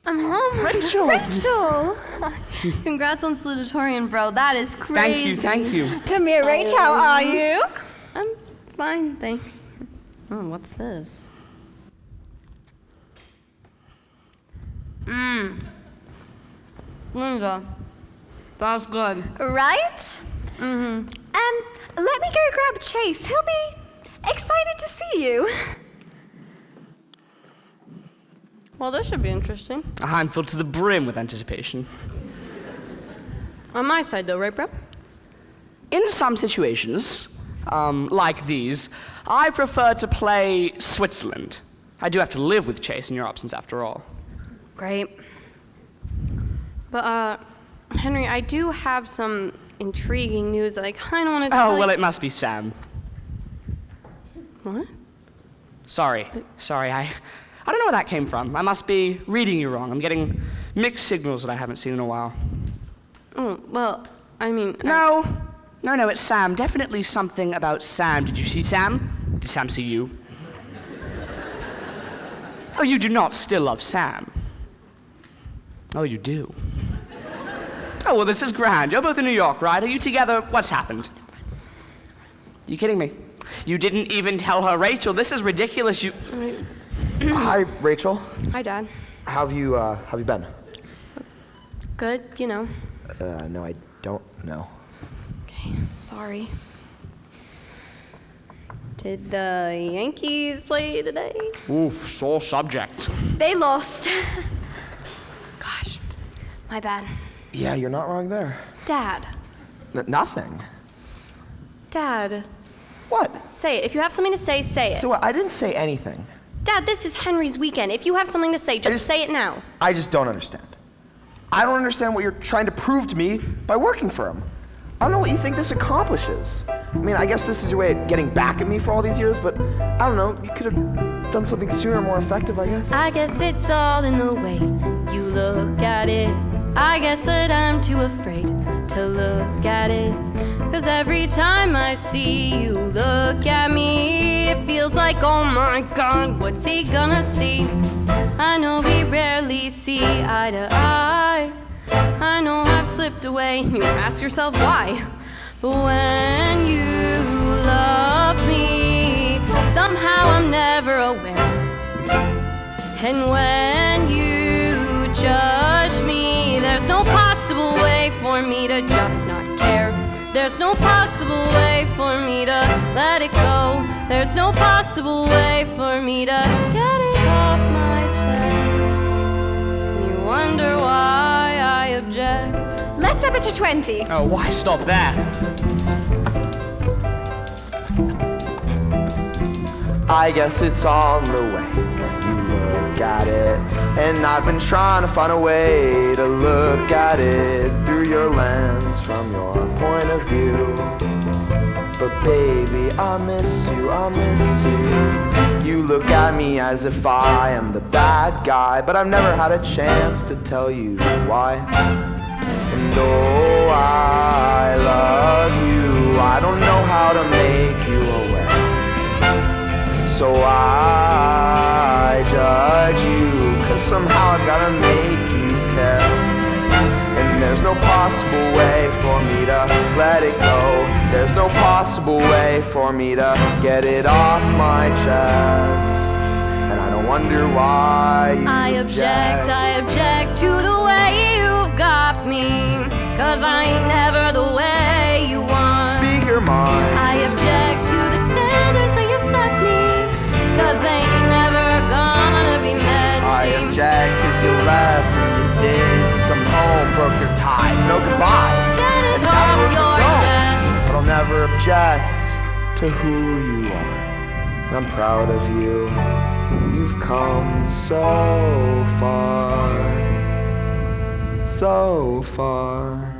I'm home. Rachel! Rachel! Congrats on salutatorian, bro. That is crazy. Thank you. Come here, Rach. How are you? I'm fine, thanks. Oh, what's this? Linda, that's good. Right? Let me go grab Chase. He'll be excited to see you. Well, this should be interesting. I'm filled to the brim with anticipation. On my side, though, right, bro? In some situations, like these, I prefer to play Switzerland. I do have to live with Chase in your absence, after all. Great. But, Henry, I do have some intriguing news that I kind of want to tell you. Oh, well, it must be Sam. What? Sorry, I don't know where that came from. I must be reading you wrong. I'm getting mixed signals that I haven't seen in a while. Oh, well, I mean... No, it's Sam. Definitely something about Sam. Did you see Sam? Did Sam see you? Oh, you do not still love Sam. Oh, you do. Oh, well, this is grand. You're both in New York, right? Are you together? What's happened? You kidding me? You didn't even tell her, Rachel. This is ridiculous. You... Hi, Rachel. Hi, Dad. How have you been? Good, you know. No, I don't know. Okay, sorry. Did the Yankees play today? Oof, sore subject. They lost. Gosh, my bad. Yeah, you're not wrong there. Dad. Nothing. Dad. What? Say it. If you have something to say, say it. So I didn't say anything. Dad, this is Henry's weekend. If you have something to say, just say it now. I just don't understand. I don't understand what you're trying to prove to me by working for him. I don't know what you think this accomplishes. I mean, I guess this is your way of getting back at me for all these years, but I don't know, you could have done something sooner, more effective, I guess. I guess it's all in the way you look at it. I guess that I'm too afraid to look at it. 'Cause every time I see you look at me, it feels like, oh my God, what's he gonna see? I know we rarely see eye to eye. I know I've slipped away. You ask yourself why. But when you love me, somehow I'm never aware. And when you judge me, there's no possible way for me to just not care. There's no possible way for me to let it go. There's no possible way for me to get it off my chest. You wonder why I object. Let's up it to 20. Oh, why stop that? I guess it's all in the way you look at it. And I've been trying to find a way to look at it through your lens, from your point of view. But baby, I miss you, I miss you. You look at me as if I am the bad guy, but I've never had a chance to tell you why. And oh, I love you. I don't know how to make you aware. So I judge you, 'cause somehow I've gotta make you care. And there's no possible way for me to let it go. There's no possible way for me to get it off my chest. And I don't wonder why you I object to the way you've got me. 'Cause I ain't never the way you want. Speak your mind. I object to the standards that you've set me. 'Cause they ain't never gonna be met. I object 'cause you left and you did. From home, broke your ties, no goodbyes. Get it And off now your you're chest. But I'll never object to who you are. I'm proud of you. You've come so far, so far.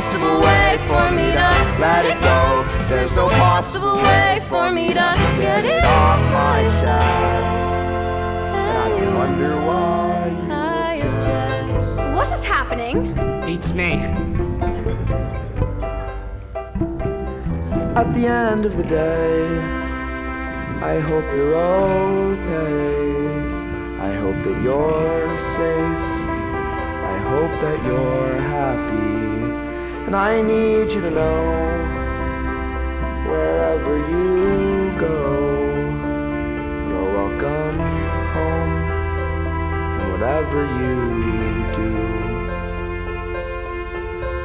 possible way for me to let it go. There's no possible way for me to get it off my chest. And you wonder why I object. What is happening? Beats me. At the end of the day, I hope you're okay. I hope that you're safe. I hope that you're happy. And I need you to know, wherever you go, you're welcome home. And whatever you do,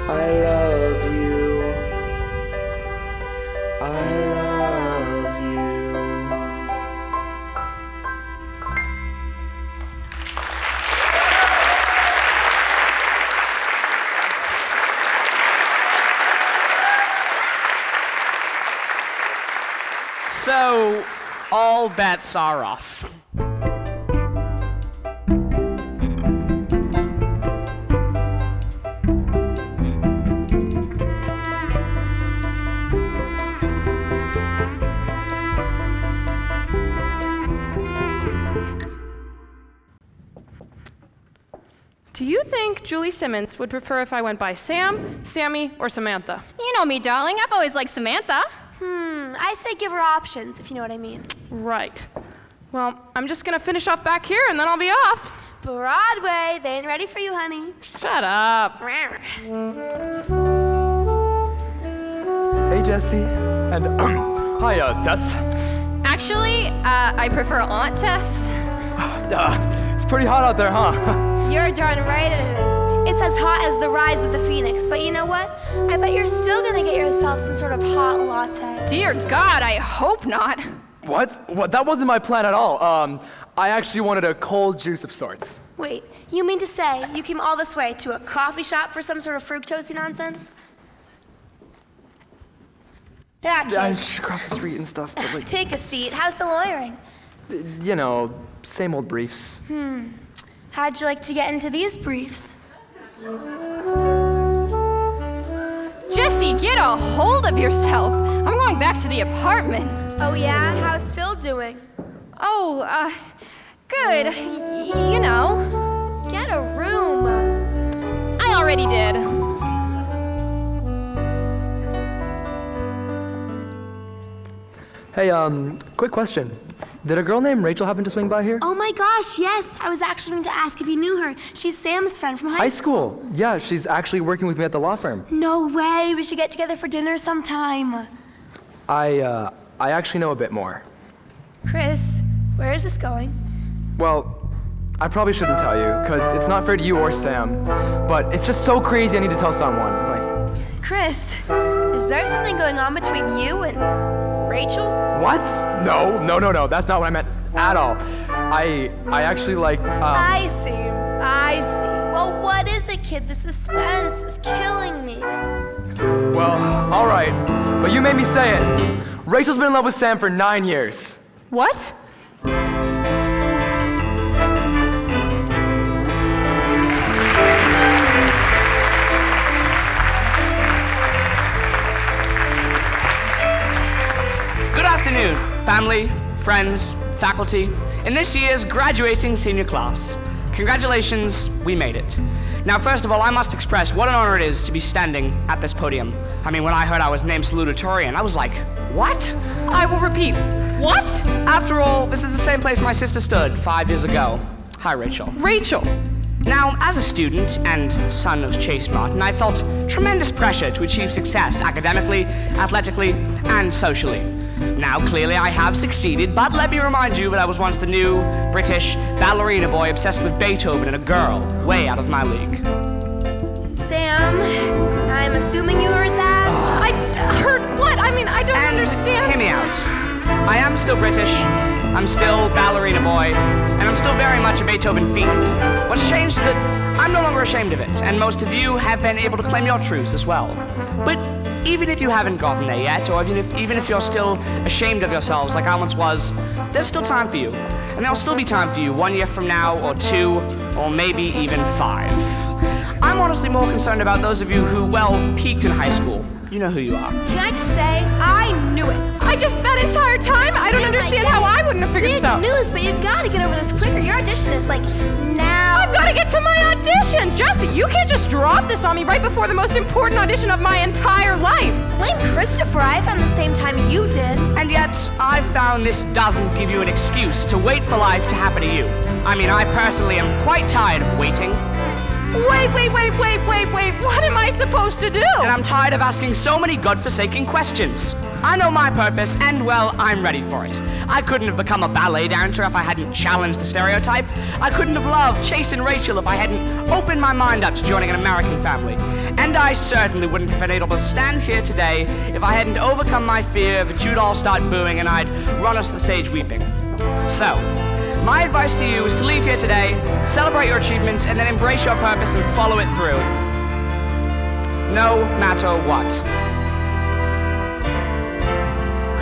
I love you. I love you. So, all bets are off. Do you think Julie Simmons would prefer if I went by Sam, Sammy, or Samantha? You know me, darling. I've always liked Samantha. I say give her options, if you know what I mean. Right. Well, I'm just gonna finish off back here and then I'll be off. Broadway, they ain't ready for you, honey. Shut up. Hey, Jesse. And, hi, Tess. Actually, I prefer Aunt Tess. It's pretty hot out there, huh? You're darn right it is. It's as hot as the rise of the Phoenix, but you know what? I bet you're still gonna get yourself some sort of hot latte. Dear God, I hope not. What? That wasn't my plan at all. I actually wanted a cold juice of sorts. Wait, you mean to say you came all this way to a coffee shop for some sort of fructosey nonsense? Yeah, kid. Yeah, across the street and stuff. But like, Take a seat. How's the lawyering? you know, same old briefs. How'd you like to get into these briefs? Jesse, get a hold of yourself. I'm going back to the apartment. Oh yeah? How's Phil doing? Oh, good. You know. Get a room. I already did. Hey, quick question. Did a girl named Rachel happen to swing by here? Oh my gosh, yes. I was actually going to ask if you knew her. She's Sam's friend from high school. Yeah, she's actually working with me at the law firm. No way. We should get together for dinner sometime. I actually know a bit more. Chris, where is this going? Well, I probably shouldn't tell you, because it's not fair to you or Sam, but it's just so crazy I need to tell someone. Chris, is there something going on between you and Rachel? What? No, that's not what I meant at all. I actually like, I see. Well, what is it, kid? The suspense is killing me. Well, all right, but you made me say it. Rachel's been in love with Sam for 9 years. What? Good afternoon, family, friends, faculty, in this year's graduating senior class. Congratulations, we made it. Now, first of all, I must express what an honor it is to be standing at this podium. I mean, when I heard I was named salutatorian, I was like, what? I will repeat, what? After all, this is the same place my sister stood 5 years ago. Hi, Rachel. Rachel. Now, as a student and son of Chase Martin, I felt tremendous pressure to achieve success academically, athletically, and socially. Now, clearly I have succeeded, but let me remind you that I was once the new British ballerina boy obsessed with Beethoven and a girl way out of my league. Sam, I'm assuming you heard that? I heard what? I mean, I don't understand. Hear me out. I am still British, I'm still ballerina boy, and I'm still very much a Beethoven fiend. What's changed is that I'm no longer ashamed of it, and most of you have been able to claim your truths as well. But even if you haven't gotten there yet, or even if you're still ashamed of yourselves like I once was, there's still time for you. And there'll still be time for you 1 year from now, or 2, or maybe even 5. I'm honestly more concerned about those of you who, well, peaked in high school. You know who you are. Can I just say, I knew it. That entire time, I don't understand how I wouldn't have figured this out. Big news, but you've got to get over this quicker. Your audition is like now. I've got to get to my audition. Jesse, you can't just drop this on me right before the most important audition of my entire life. Blame Christopher. I found the same time you did. And yet, I've found this doesn't give you an excuse to wait for life to happen to you. I mean, I personally am quite tired of waiting. Wait. What am I supposed to do? And I'm tired of asking so many godforsaken questions. I know my purpose, and well, I'm ready for it. I couldn't have become a ballet dancer if I hadn't challenged the stereotype. I couldn't have loved Chase and Rachel if I hadn't opened my mind up to joining an American family. And I certainly wouldn't have been able to stand here today if I hadn't overcome my fear that you'd all start booing and I'd run us to the stage weeping. So, my advice to you is to leave here today, celebrate your achievements, and then embrace your purpose and follow it through. No matter what.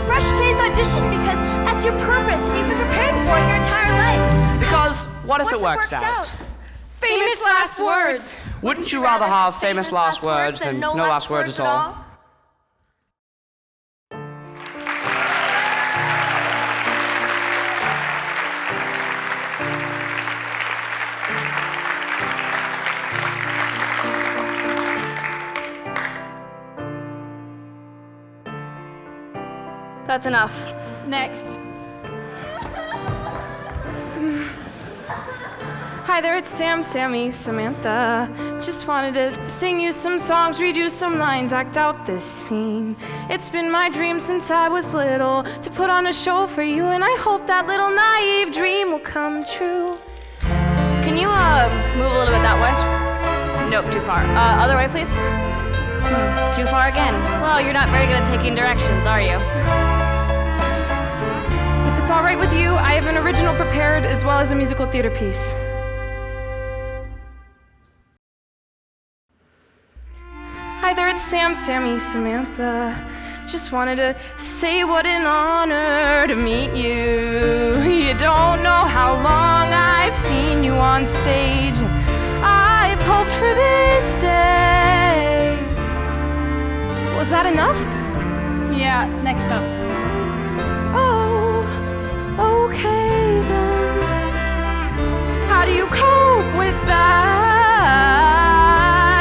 Crush today's audition because that's your purpose and you've been preparing for it your entire life. Because what if it works out? Famous last words. Wouldn't you rather have famous last words than no last words at all? That's enough. Next. Hi there, it's Sam, Sammy, Samantha. Just wanted to sing you some songs, read you some lines, act out this scene. It's been my dream since I was little to put on a show for you, and I hope that little naive dream will come true. Can you move a little bit that way? Nope, too far. Other way, please. Too far again. Well, you're not very good at taking directions, are you? If it's all right with you, I have an original prepared as well as a musical theater piece. Hi there, it's Sam, Sammy, Samantha. Just wanted to say what an honor to meet you. You don't know how long I've seen you on stage. I've hoped for this day. Was that enough? Yeah, next up. Oh, okay then. How do you cope with that?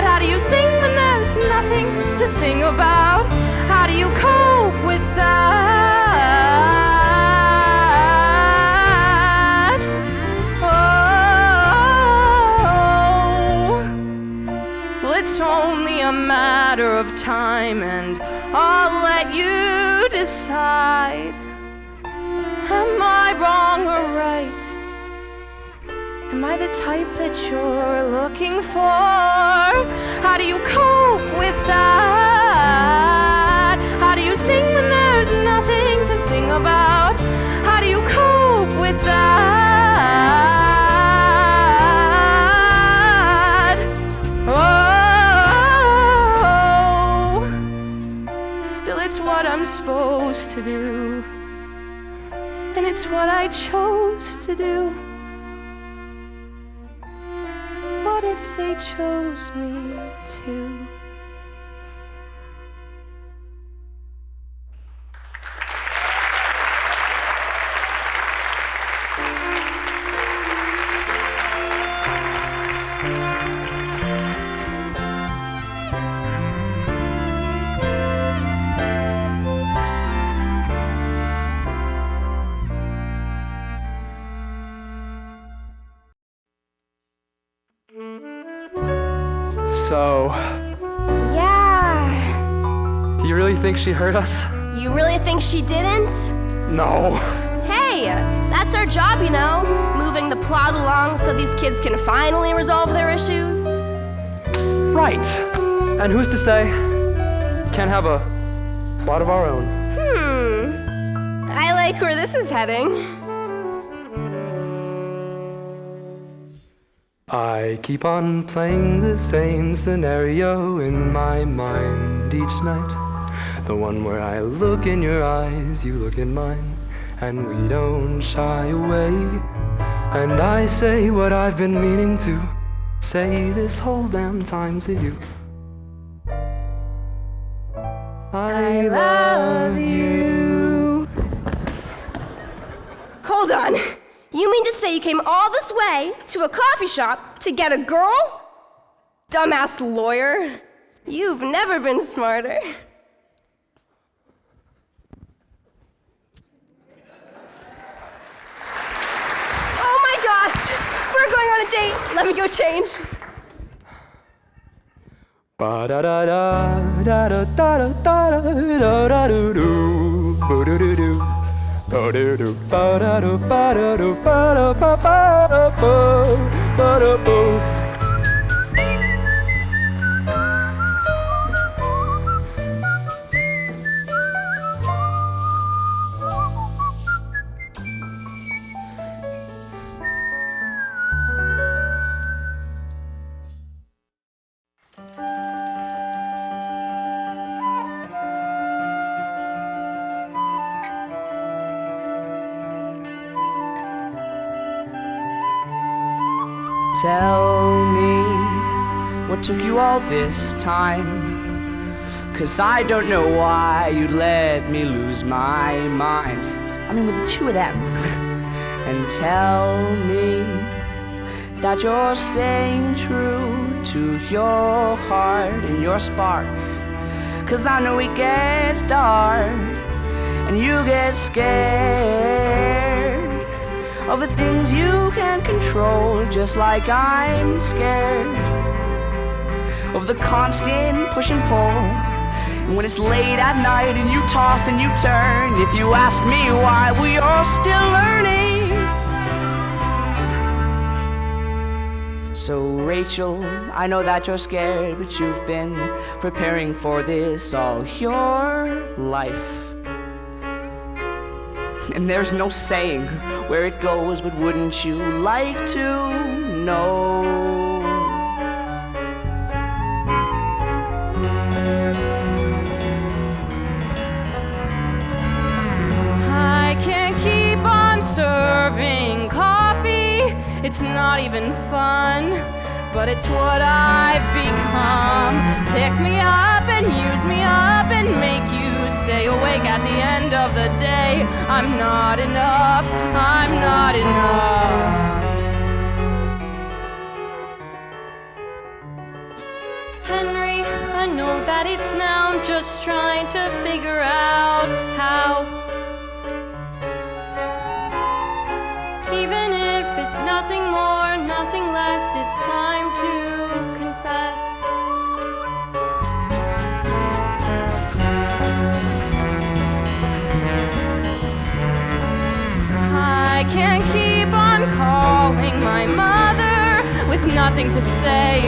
How do you sing when there's nothing to sing about? How do you cope with that? Oh, well, it's only a matter of time, and I'll let you decide. Am I wrong or right? Am I the type that you're looking for? How do you cope with that? How do you sing when there's nothing to sing about? How do you cope with that? Oh, still it's what I'm supposed to do, and it's what I chose to do. What if they chose me to? So, Yeah. do you really think she hurt us? You really think she didn't? No. Hey, that's our job, you know, moving the plot along so these kids can finally resolve their issues. Right. And who's to say can't have a plot of our own? I like where this is heading. I keep on playing the same scenario in my mind each night. The one where I look in your eyes, you look in mine, and we don't shy away. And I say what I've been meaning to say this whole damn time to you. I love you. Hold on. You mean to say you came all this way to a coffee shop to get a girl? Dumbass lawyer. You've never been smarter. Oh my gosh! We're going on a date. Let me go change. Tell me what took you all this time, 'cause I don't know why you let me lose my mind. I mean, with the two of them. And tell me that you're staying true to your heart and your spark, 'cause I know it gets dark and you get scared of the things you can't control, just like I'm scared of the constant push and pull. And when it's late at night and you toss and you turn, if you ask me why, we are still learning. So Rachel, I know that you're scared, but you've been preparing for this all your life. And there's no saying where it goes, but wouldn't you like to know? I can't keep on serving coffee. It's not even fun, but it's what I've become. Pick me up and use me up and make you stay awake at the end of the day. I'm not enough, I'm not enough. Henry, I know that it's now, I'm just trying to figure out how. Even if it's nothing more, nothing less, it's time to confess. I can't keep on calling my mother with nothing to say.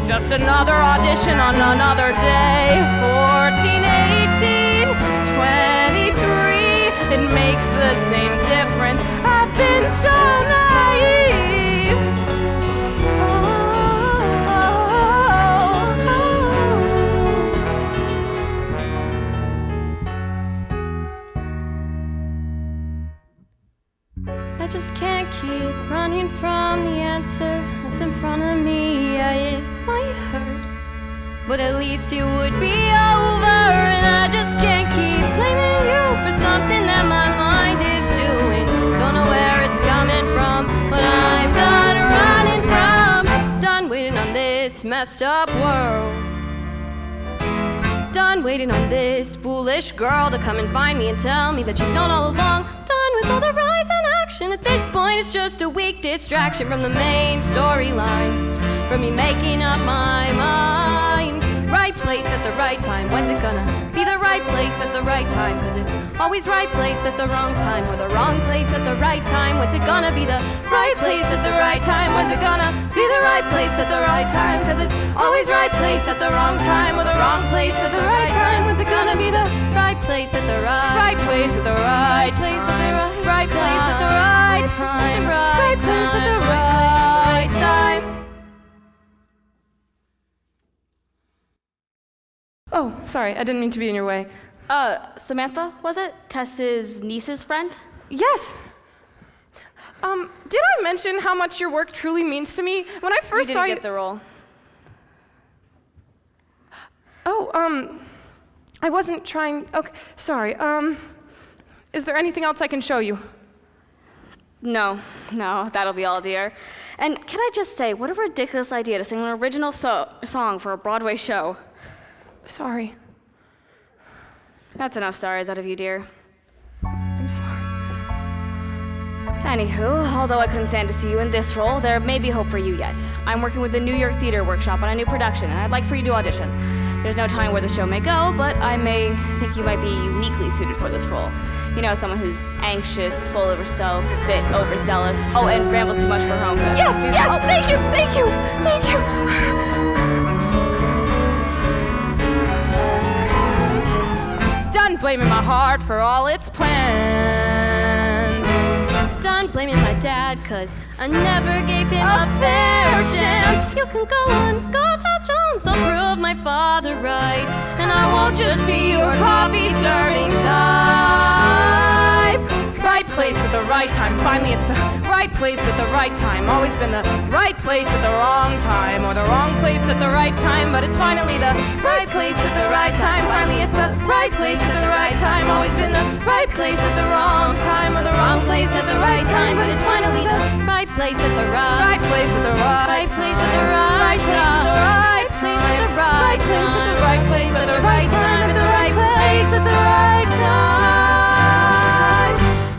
Just another audition on another day. 14, 18, 23, it makes the same difference. I've been so naive. I just can't keep running from the answer that's in front of me. Yeah, it might hurt, but at least it would be over. And I just can't keep blaming you for something that my mind is doing. Don't know where it's coming from, but I'm done running from. Done waiting on this messed up world. Done waiting on this foolish girl to come and find me and tell me that she's known all along. Done with all the rise and action. At this point, it's just a weak distraction from the main storyline. From me making up my mind. Right place at the right time. When's it gonna be the right place at the right time? 'Cause it's always right place at the wrong time. Or the wrong place at the right time. When's it gonna be the right place at the right time? When's it gonna be the right place at the right time? 'Cause it's always right place at the wrong time. Or the wrong place at the right time. When's it gonna be the right place at the right place at the right place at the right place at the right time? Right place at the right time. Oh, sorry, I didn't mean to be in your way. Samantha, was it? Tess's niece's friend? Yes. Did I mention how much your work truly means to me? When I first saw you... get the role. Oh, I wasn't trying... Okay, sorry. Is there anything else I can show you? No, that'll be all, dear. And can I just say, what a ridiculous idea to sing an original song for a Broadway show. Sorry. That's enough sorries out of you, dear. I'm sorry. Anywho, although I couldn't stand to see you in this role, there may be hope for you yet. I'm working with the New York Theater Workshop on a new production, and I'd like for you to audition. There's no telling where the show may go, but I may think you might be uniquely suited for this role. You know, someone who's anxious, full of herself, a bit overzealous. Oh, and rambles too much for her own good. Yes! Oh, thank you! Done blaming my heart for all its plans. Done blaming my dad, 'cause I never gave him a fair chance. You can go on, go tell Jones, I'll prove my father right. And I won't just be your coffee serving type. Right place at the right time. Finally, it's the right place at the right time. Always been the right place at the wrong time, or the wrong place at the right time, but it's finally the right place at the right time. Finally, it's the right place at the right time. Always been the right place at the wrong time, or the wrong place at the right time, but it's finally the right place at the right place at the right place at the right time. Right place at the right time. Right place at the right time. At the right place at the right time.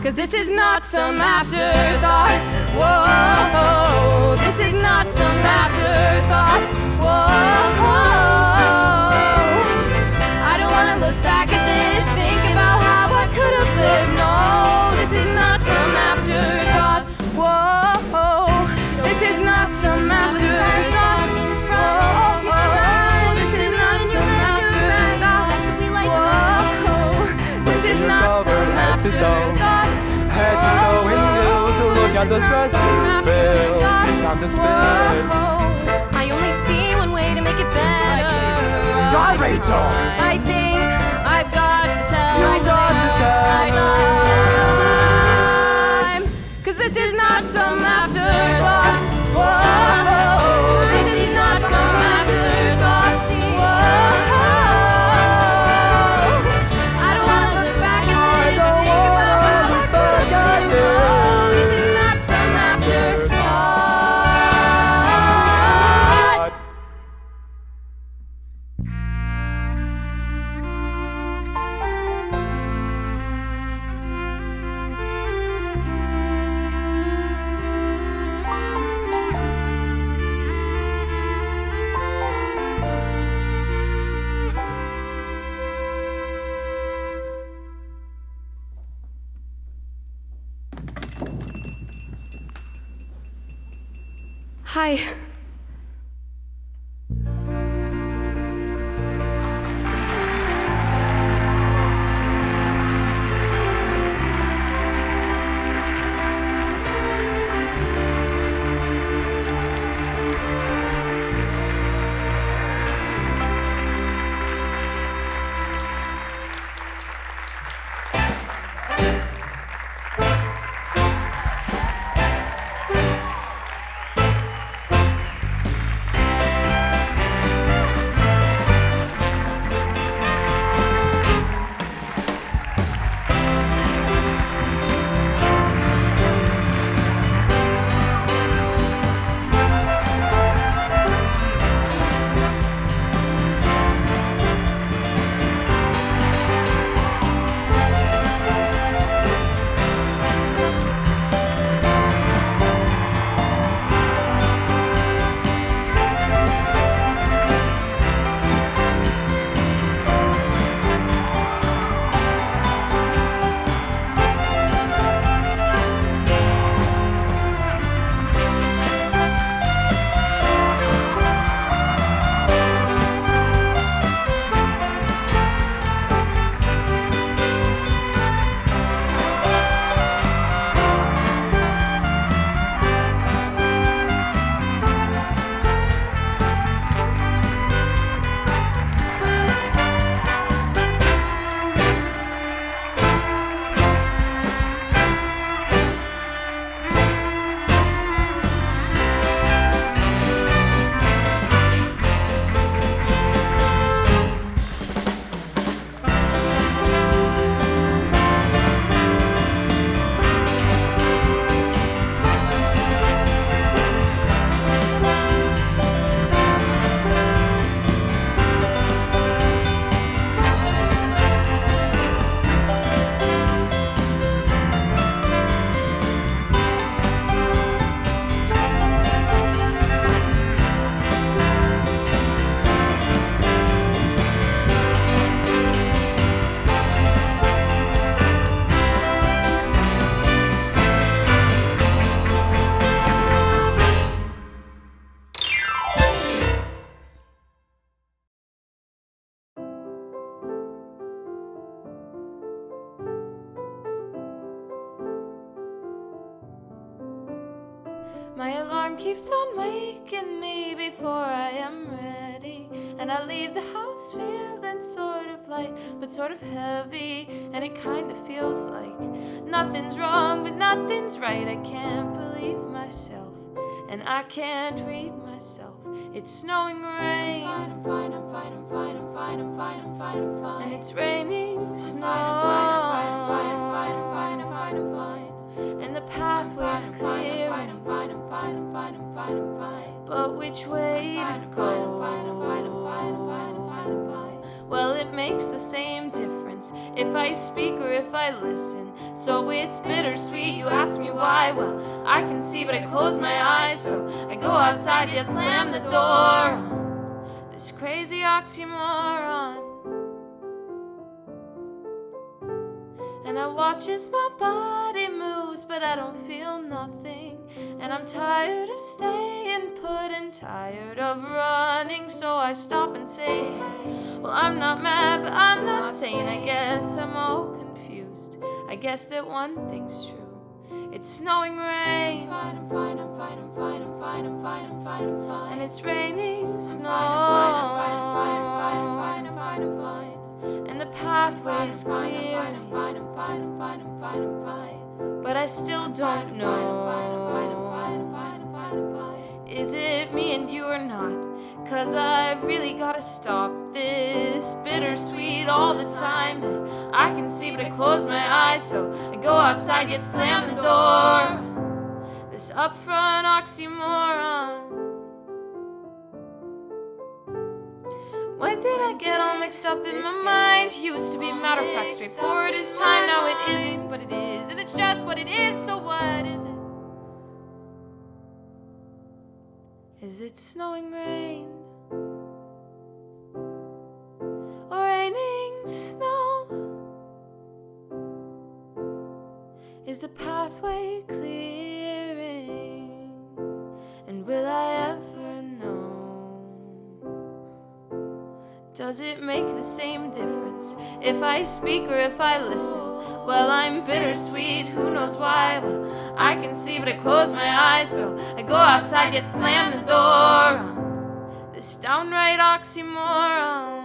'Cause this is not some afterthought. Whoa, this is not some afterthought. Whoa, I don't wanna look back at this, think about how I could have lived. No, this is not some afterthought. Whoa, this is not some afterthought. Whoa, this is not some afterthought. Whoa, this is not some afterthought. Head to toe and heels to look at the stress you feel. It's time to spin. I only see one way to make it better. God, Rachel! I think I've got to tell You've got to tell time. 'Cause this is not some afterthought. Whoa, this is not some afterthought. Whoa, I don't wanna look back at this, think about how I could have lived. No, this is not some afterthought. Hi. My alarm keeps on waking me before I am ready. And I leave the house feeling sort of light, but sort of heavy. And it kind of feels like nothing's wrong, but nothing's right. I can't believe myself, and I can't read myself. It's snowing rain. I'm fine, I'm fine, I'm fine, I'm fine, I'm fine, I'm fine, I'm fine. And it's raining snow. I'm fine, I'm fine, I'm fine, I'm fine, I'm fine, I'm fine. And the pathway's clear. I'm fine, I'm fine, I'm fine, I'm fine, I'm fine. But which way to go? Well, it makes the same difference if I speak or if I listen. So it's bittersweet, you ask me why. Well, I can see but I close my eyes. So I go outside yet slam the door. This crazy oxymoron. And I watch as my body moves, but I don't feel nothing. And I'm tired of staying put and tired of running. So I stop and say, hey, well, I'm not mad, but I'm not sane. I guess I'm all confused. I guess that one thing's true. It's snowing rain. I'm fine, I'm fine, I'm fine, I'm fine, I'm fine, I'm fine, I'm fine. And it's raining snow. I'm fine, I'm fine, I'm fine, I'm fine, I'm fine, I'm fine. And the pathway's clear. I'm fine, I'm fine, I'm fine, I'm fine, I'm fine. But I still don't know. Is it me and you or not? 'Cause I really gotta stop this bittersweet all the time. I can see but I close my eyes, so I go outside yet slam the door. This upfront oxymoron. When did I get all mixed up in my mind? Used to be matter of fact, straightforward as time. Now it isn't, but it is, and it's just what it is. So what is it? Is it snowing rain? Or raining snow? Is the pathway clearing? And will I ever know? Does it make the same difference if I speak or if I listen? Well, I'm bittersweet, who knows why? Well, I can see but I close my eyes, so I go outside yet slam the door on this downright oxymoron.